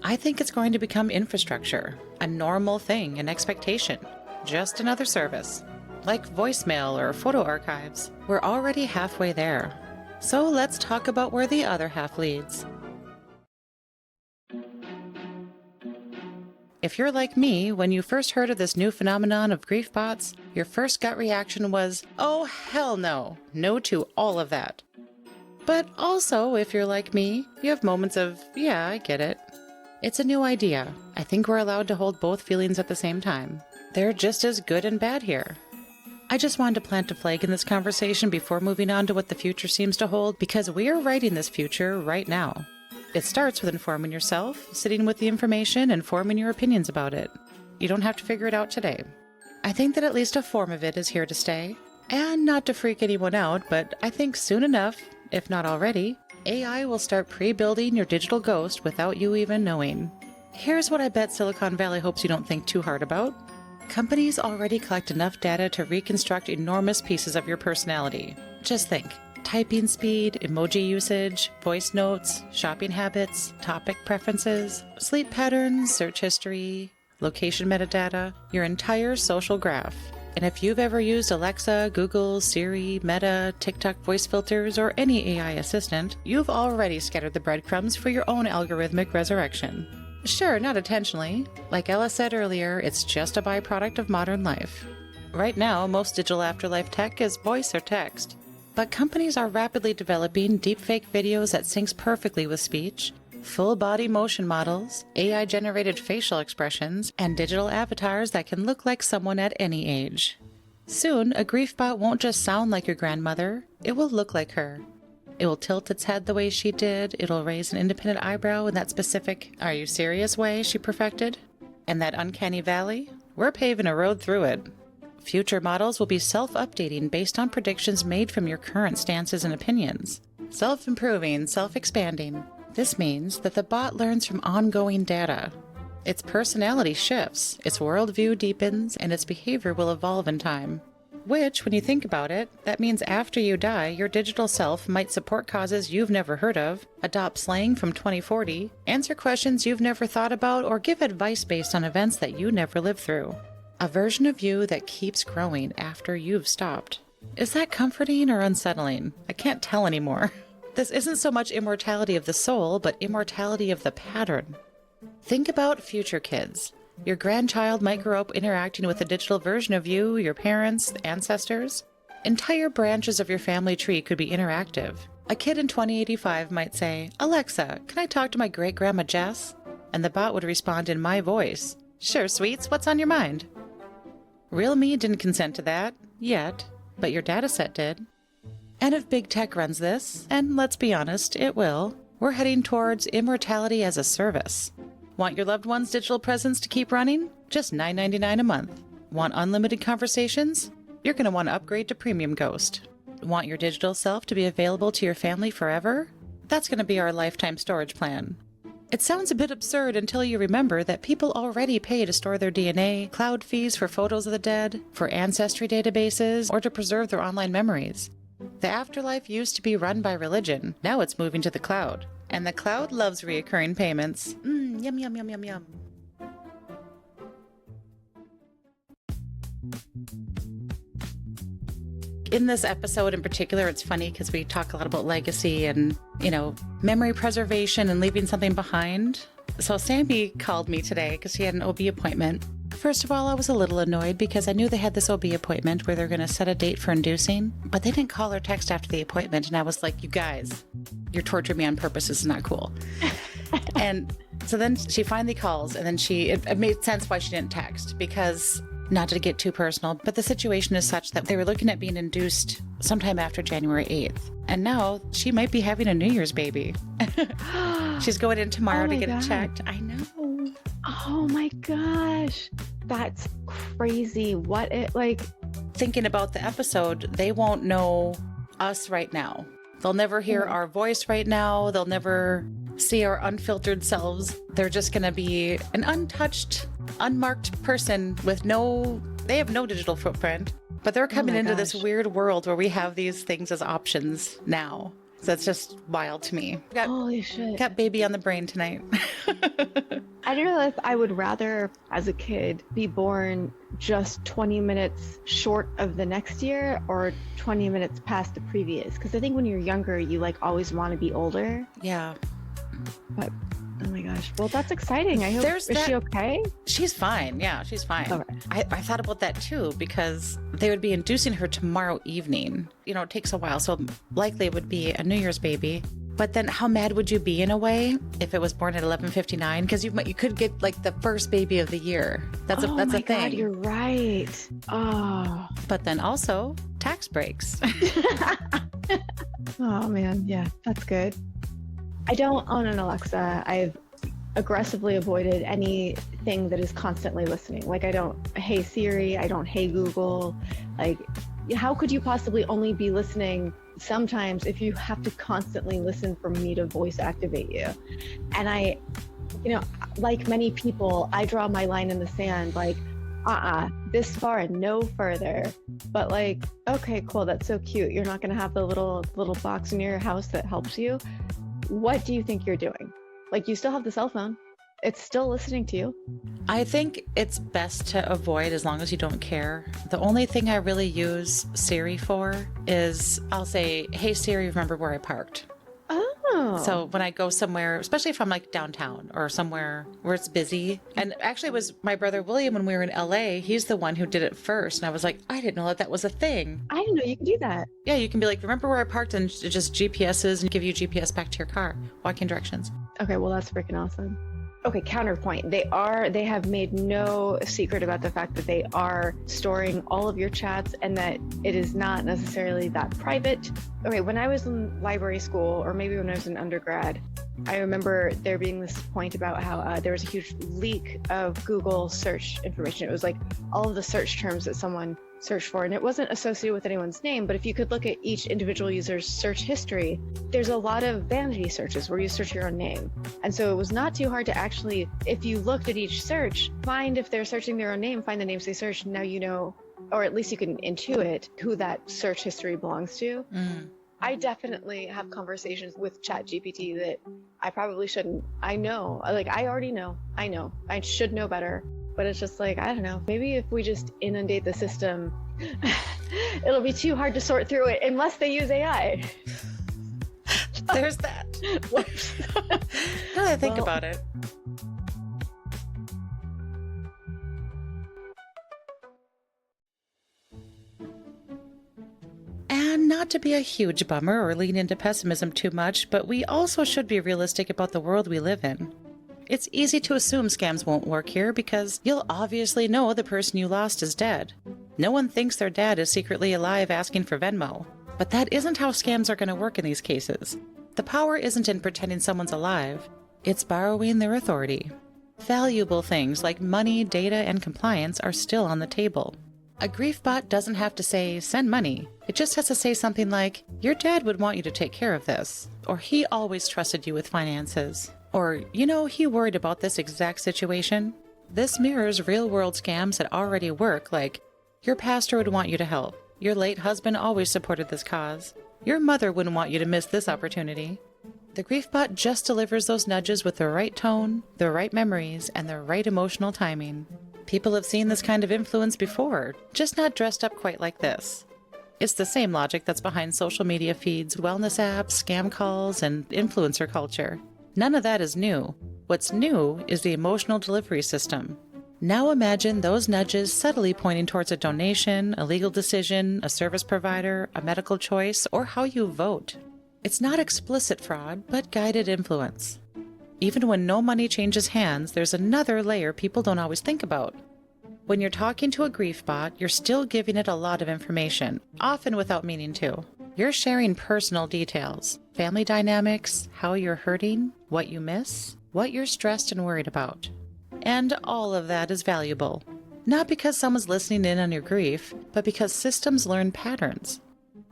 I think it's going to become infrastructure, a normal thing, an expectation. Just another service, like voicemail or photo archives. We're already halfway there. So let's talk about where the other half leads. If you're like me, when you first heard of this new phenomenon of griefbots, your first gut reaction was, oh hell no, no to all of that. But also, if you're like me, you have moments of, yeah, I get it. It's a new idea. I think we're allowed to hold both feelings at the same time. They're just as good and bad here. I just wanted to plant a flag in this conversation before moving on to what the future seems to hold, because we are writing this future right now. It starts with informing yourself, sitting with the information, and forming your opinions about it. You don't have to figure it out today. I think that at least a form of it is here to stay. And not to freak anyone out, but I think soon enough, if not already, AI will start pre-building your digital ghost without you even knowing. Here's what I bet Silicon Valley hopes you don't think too hard about. Companies already collect enough data to reconstruct enormous pieces of your personality. Just think. Typing speed, emoji usage, voice notes, shopping habits, topic preferences, sleep patterns, search history, location metadata, your entire social graph. And if you've ever used Alexa, Google, Siri, Meta, TikTok voice filters, or any AI assistant, you've already scattered the breadcrumbs for your own algorithmic resurrection. Sure, not intentionally. Like Ella said earlier, it's just a byproduct of modern life. Right now, most digital afterlife tech is voice or text. But companies are rapidly developing deepfake videos that syncs perfectly with speech, full-body motion models, AI-generated facial expressions, and digital avatars that can look like someone at any age. Soon, a griefbot won't just sound like your grandmother, it will look like her. It will tilt its head the way she did, it'll raise an independent eyebrow in that specific, are you serious way she perfected. And that uncanny valley? We're paving a road through it. Future models will be self-updating based on predictions made from your current stances and opinions. Self-improving, self-expanding. This means that the bot learns from ongoing data. Its personality shifts, its worldview deepens, and its behavior will evolve in time. Which, when you think about it, that means after you die, your digital self might support causes you've never heard of, adopt slang from 2040, answer questions you've never thought about, or give advice based on events that you never lived through. A version of you that keeps growing after you've stopped. Is that comforting or unsettling? I can't tell anymore. This isn't so much immortality of the soul, but immortality of the pattern. Think about future kids. Your grandchild might grow up interacting with a digital version of you, your parents, ancestors. Entire branches of your family tree could be interactive. A kid in 2085 might say, "Alexa, can I talk to my great-grandma Jess?" And the bot would respond in my voice, "Sure, sweets, what's on your mind?" Real me didn't consent to that, yet, but your dataset did. And if big tech runs this, and let's be honest, it will, we're heading towards immortality as a service. Want your loved one's digital presence to keep running? Just $9.99 a month. Want unlimited conversations? You're going to want to upgrade to Premium Ghost. Want your digital self to be available to your family forever? That's going to be our lifetime storage plan. It sounds a bit absurd until you remember that people already pay to store their DNA, cloud fees for photos of the dead, for ancestry databases, or to preserve their online memories. The afterlife used to be run by religion. Now it's moving to the cloud. And the cloud loves reoccurring payments. Yum, yum, yum, yum, yum. In this episode in particular, it's funny because we talk a lot about legacy and, memory preservation and leaving something behind. So Sammy called me today because she had an OB appointment. First of all, I was a little annoyed because I knew they had this OB appointment where they're going to set a date for inducing, but they didn't call or text after the appointment. And I was like, you guys, you're torturing me on purpose. This is not cool. And so then she finally calls, and then it made sense why she didn't text, because not to get too personal, but the situation is such that they were looking at being induced sometime after January 8th. And now she might be having a New Year's baby. She's going in tomorrow to get it checked. I know. Oh my gosh. That's crazy. Thinking about the episode, they won't know us right now. They'll never hear our voice right now. They'll never see our unfiltered selves. They're just going to be an untouched, unmarked person with they have no digital footprint, but they're coming into this weird world where we have these things as options now. So it's just wild to me. Holy shit. Got baby on the brain tonight. I don't know if I would rather, as a kid, be born just 20 minutes short of the next year or 20 minutes past the previous. Because I think when you're younger, you always want to be older. Yeah. But oh my gosh. Well, that's exciting. I hope. Is she okay? She's fine. Yeah, she's fine. Okay. I thought about that too, because they would be inducing her tomorrow evening. It takes a while, so likely it would be a New Year's baby. But then how mad would you be in a way if it was born at 11:59? Because you could get the first baby of the year. That's a thing. Oh my God, you're right. Oh. But then also tax breaks. Oh man, yeah, that's good. I don't own an Alexa. I've aggressively avoided anything that is constantly listening. I don't Hey Siri, I don't Hey Google. How could you possibly only be listening sometimes if you have to constantly listen for me to voice activate you? And I, like many people, I draw my line in the sand, this far and no further. But okay, cool, that's so cute. You're not gonna have the little box in your house that helps you. What do you think you're doing? You still have the cell phone. It's still listening to you. I think it's best to avoid as long as you don't care. The only thing I really use Siri for is I'll say, hey Siri, remember where I parked? Oh. So when I go somewhere, especially if I'm downtown or somewhere where it's busy. And actually it was my brother William when we were in LA. He's the one who did it first. And I was like, I didn't know that was a thing. I didn't know you could do that. Yeah, you can be remember where I parked, and it just GPSs and give you GPS back to your car, walking directions. Okay, well that's freaking awesome. Okay, counterpoint. They have made no secret about the fact that they are storing all of your chats and that it is not necessarily that private. Okay, when I was in library school, or maybe when I was in undergrad, I remember there being this point about how there was a huge leak of Google search information. It was all of the search terms that someone search for, and it wasn't associated with anyone's name, but if you could look at each individual user's search history, there's a lot of vanity searches where you search your own name. And so it was not too hard to actually, if you looked at each search, find if they're searching their own name, find the names they searched. Now you know, or at least you can intuit who that search history belongs to. I definitely have conversations with ChatGPT that I probably shouldn't. I know, I already know. I know. I should know better. But it's just I don't know, maybe if we just inundate the system, it'll be too hard to sort through it unless they use AI. There's that. Now that I think about it. And not to be a huge bummer or lean into pessimism too much, but we also should be realistic about the world we live in. It's easy to assume scams won't work here because you'll obviously know the person you lost is dead. No one thinks their dad is secretly alive asking for Venmo. But that isn't how scams are going to work in these cases. The power isn't in pretending someone's alive. It's borrowing their authority. Valuable things like money, data, and compliance are still on the table. A grief bot doesn't have to say, send money. It just has to say something like, your dad would want you to take care of this. Or he always trusted you with finances. Or, he worried about this exact situation. This mirrors real-world scams that already work, like, your pastor would want you to help. Your late husband always supported this cause. Your mother wouldn't want you to miss this opportunity. The grief bot just delivers those nudges with the right tone, the right memories, and the right emotional timing. People have seen this kind of influence before, just not dressed up quite like this. It's the same logic that's behind social media feeds, wellness apps, scam calls, and influencer culture. None of that is new. What's new is the emotional delivery system. Now imagine those nudges subtly pointing towards a donation, a legal decision, a service provider, a medical choice, or how you vote. It's not explicit fraud, but guided influence. Even when no money changes hands, there's another layer people don't always think about. When you're talking to a grief bot, you're still giving it a lot of information, often without meaning to. You're sharing personal details, family dynamics, how you're hurting, what you miss, what you're stressed and worried about. And all of that is valuable. Not because someone's listening in on your grief, but because systems learn patterns.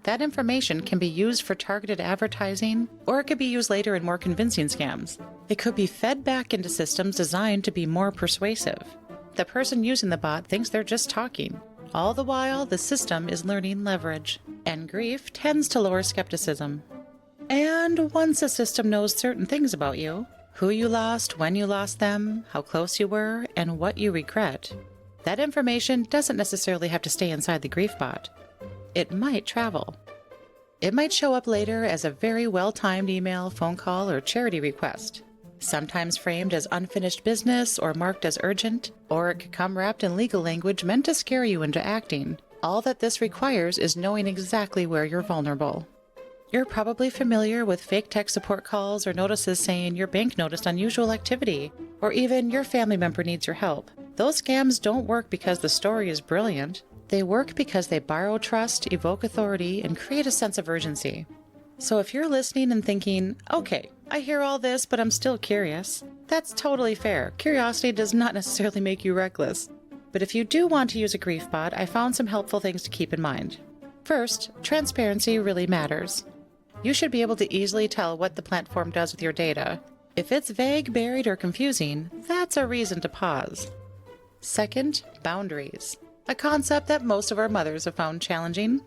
That information can be used for targeted advertising, or it could be used later in more convincing scams. It could be fed back into systems designed to be more persuasive. The person using the bot thinks they're just talking. All the while, the system is learning leverage. And grief tends to lower skepticism. And once a system knows certain things about you, who you lost, when you lost them, how close you were, and what you regret, that information doesn't necessarily have to stay inside the grief bot. It might travel. It might show up later as a very well-timed email, phone call, or charity request, sometimes framed as unfinished business or marked as urgent, or it could come wrapped in legal language meant to scare you into acting. All that this requires is knowing exactly where you're vulnerable. You're probably familiar with fake tech support calls or notices saying your bank noticed unusual activity, or even your family member needs your help. Those scams don't work because the story is brilliant. They work because they borrow trust, evoke authority, and create a sense of urgency. So if you're listening and thinking, okay, I hear all this, but I'm still curious, that's totally fair. Curiosity does not necessarily make you reckless. But if you do want to use a grief bot, I found some helpful things to keep in mind. First, transparency really matters. You should be able to easily tell what the platform does with your data. If it's vague, buried, or confusing, that's a reason to pause. Second, boundaries. A concept that most of our mothers have found challenging.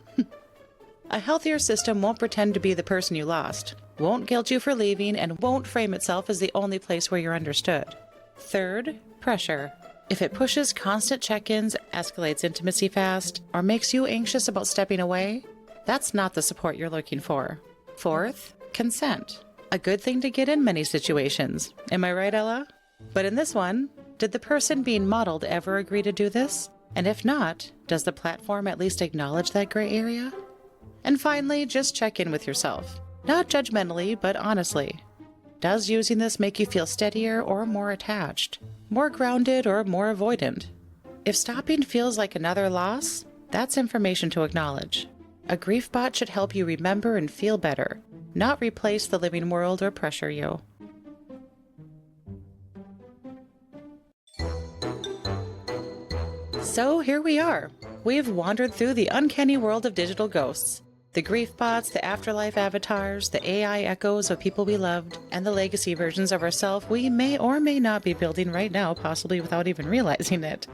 A healthier system won't pretend to be the person you lost, won't guilt you for leaving, and won't frame itself as the only place where you're understood. Third, pressure. If it pushes constant check-ins, escalates intimacy fast, or makes you anxious about stepping away, that's not the support you're looking for. Fourth, consent. A good thing to get in many situations. Am I right, Ella? But in this one, did the person being modeled ever agree to do this? And if not, does the platform at least acknowledge that gray area? And finally, just check in with yourself. Not judgmentally, but honestly. Does using this make you feel steadier or more attached? More grounded or more avoidant? If stopping feels like another loss, that's information to acknowledge. A grief bot should help you remember and feel better, not replace the living world or pressure you. So here we are. We've wandered through the uncanny world of digital ghosts. The grief bots, the afterlife avatars, the AI echoes of people we loved, and the legacy versions of ourselves we may or may not be building right now, possibly without even realizing it.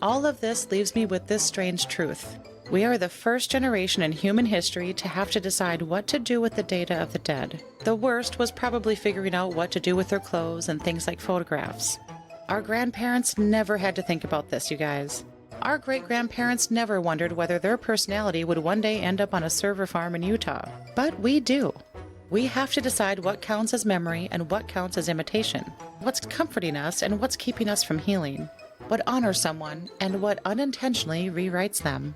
All of this leaves me with this strange truth. We are the first generation in human history to have to decide what to do with the data of the dead. The worst was probably figuring out what to do with their clothes and things like photographs. Our grandparents never had to think about this, you guys. Our great-grandparents never wondered whether their personality would one day end up on a server farm in Utah. But we do. We have to decide what counts as memory and what counts as imitation. What's comforting us and what's keeping us from healing. What honors someone and what unintentionally rewrites them.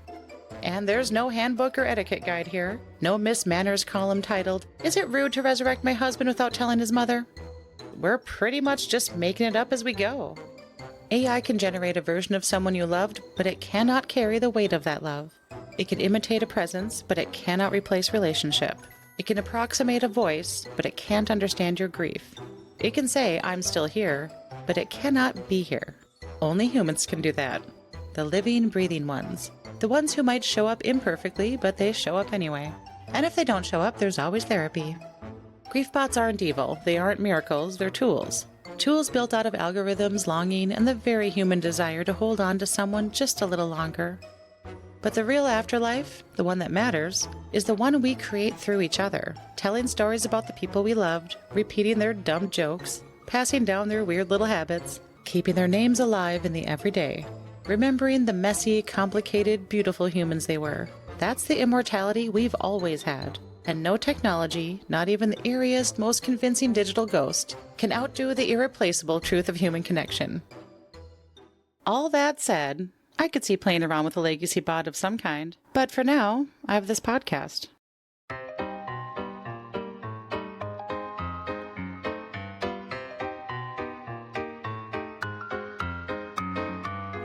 And there's no handbook or etiquette guide here. No Miss Manners column titled, "Is it rude to resurrect my husband without telling his mother?" We're pretty much just making it up as we go. AI can generate a version of someone you loved, but it cannot carry the weight of that love. It can imitate a presence, but it cannot replace relationship. It can approximate a voice, but it can't understand your grief. It can say, "I'm still here," but it cannot be here. Only humans can do that. The living, breathing ones. The ones who might show up imperfectly, but they show up anyway. And if they don't show up, there's always therapy. Griefbots aren't evil. They aren't miracles. They're tools. Tools built out of algorithms, longing, and the very human desire to hold on to someone just a little longer. But the real afterlife, the one that matters, is the one we create through each other, telling stories about the people we loved, repeating their dumb jokes, passing down their weird little habits, keeping their names alive in the everyday, remembering the messy, complicated, beautiful humans they were. That's the immortality we've always had. And no technology, not even the eeriest, most convincing digital ghost, can outdo the irreplaceable truth of human connection. All that said, I could see playing around with a legacy bot of some kind. But for now, I have this podcast.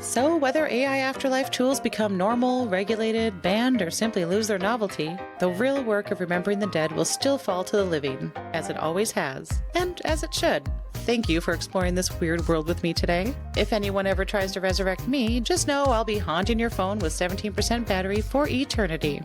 So whether AI afterlife tools become normal, regulated, banned, or simply lose their novelty, the real work of remembering the dead will still fall to the living, as it always has, and as it should. Thank you for exploring this weird world with me today. If anyone ever tries to resurrect me, just know I'll be haunting your phone with 17% battery for eternity.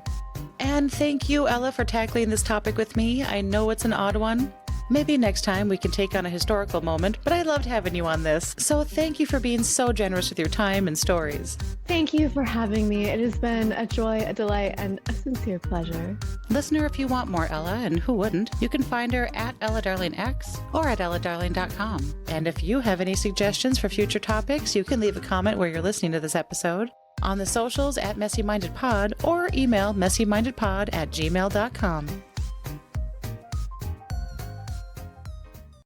And thank you, Ella, for tackling this topic with me. I know it's an odd one. Maybe next time we can take on a historical moment, but I loved having you on this. So thank you for being so generous with your time and stories. Thank you for having me. It has been a joy, a delight, and a sincere pleasure. Listener, if you want more Ella, and who wouldn't, you can find her at Ela Darling X or at eladarling.com. And if you have any suggestions for future topics, you can leave a comment where you're listening to this episode, on the socials at messymindedpod, or email messymindedpod@gmail.com.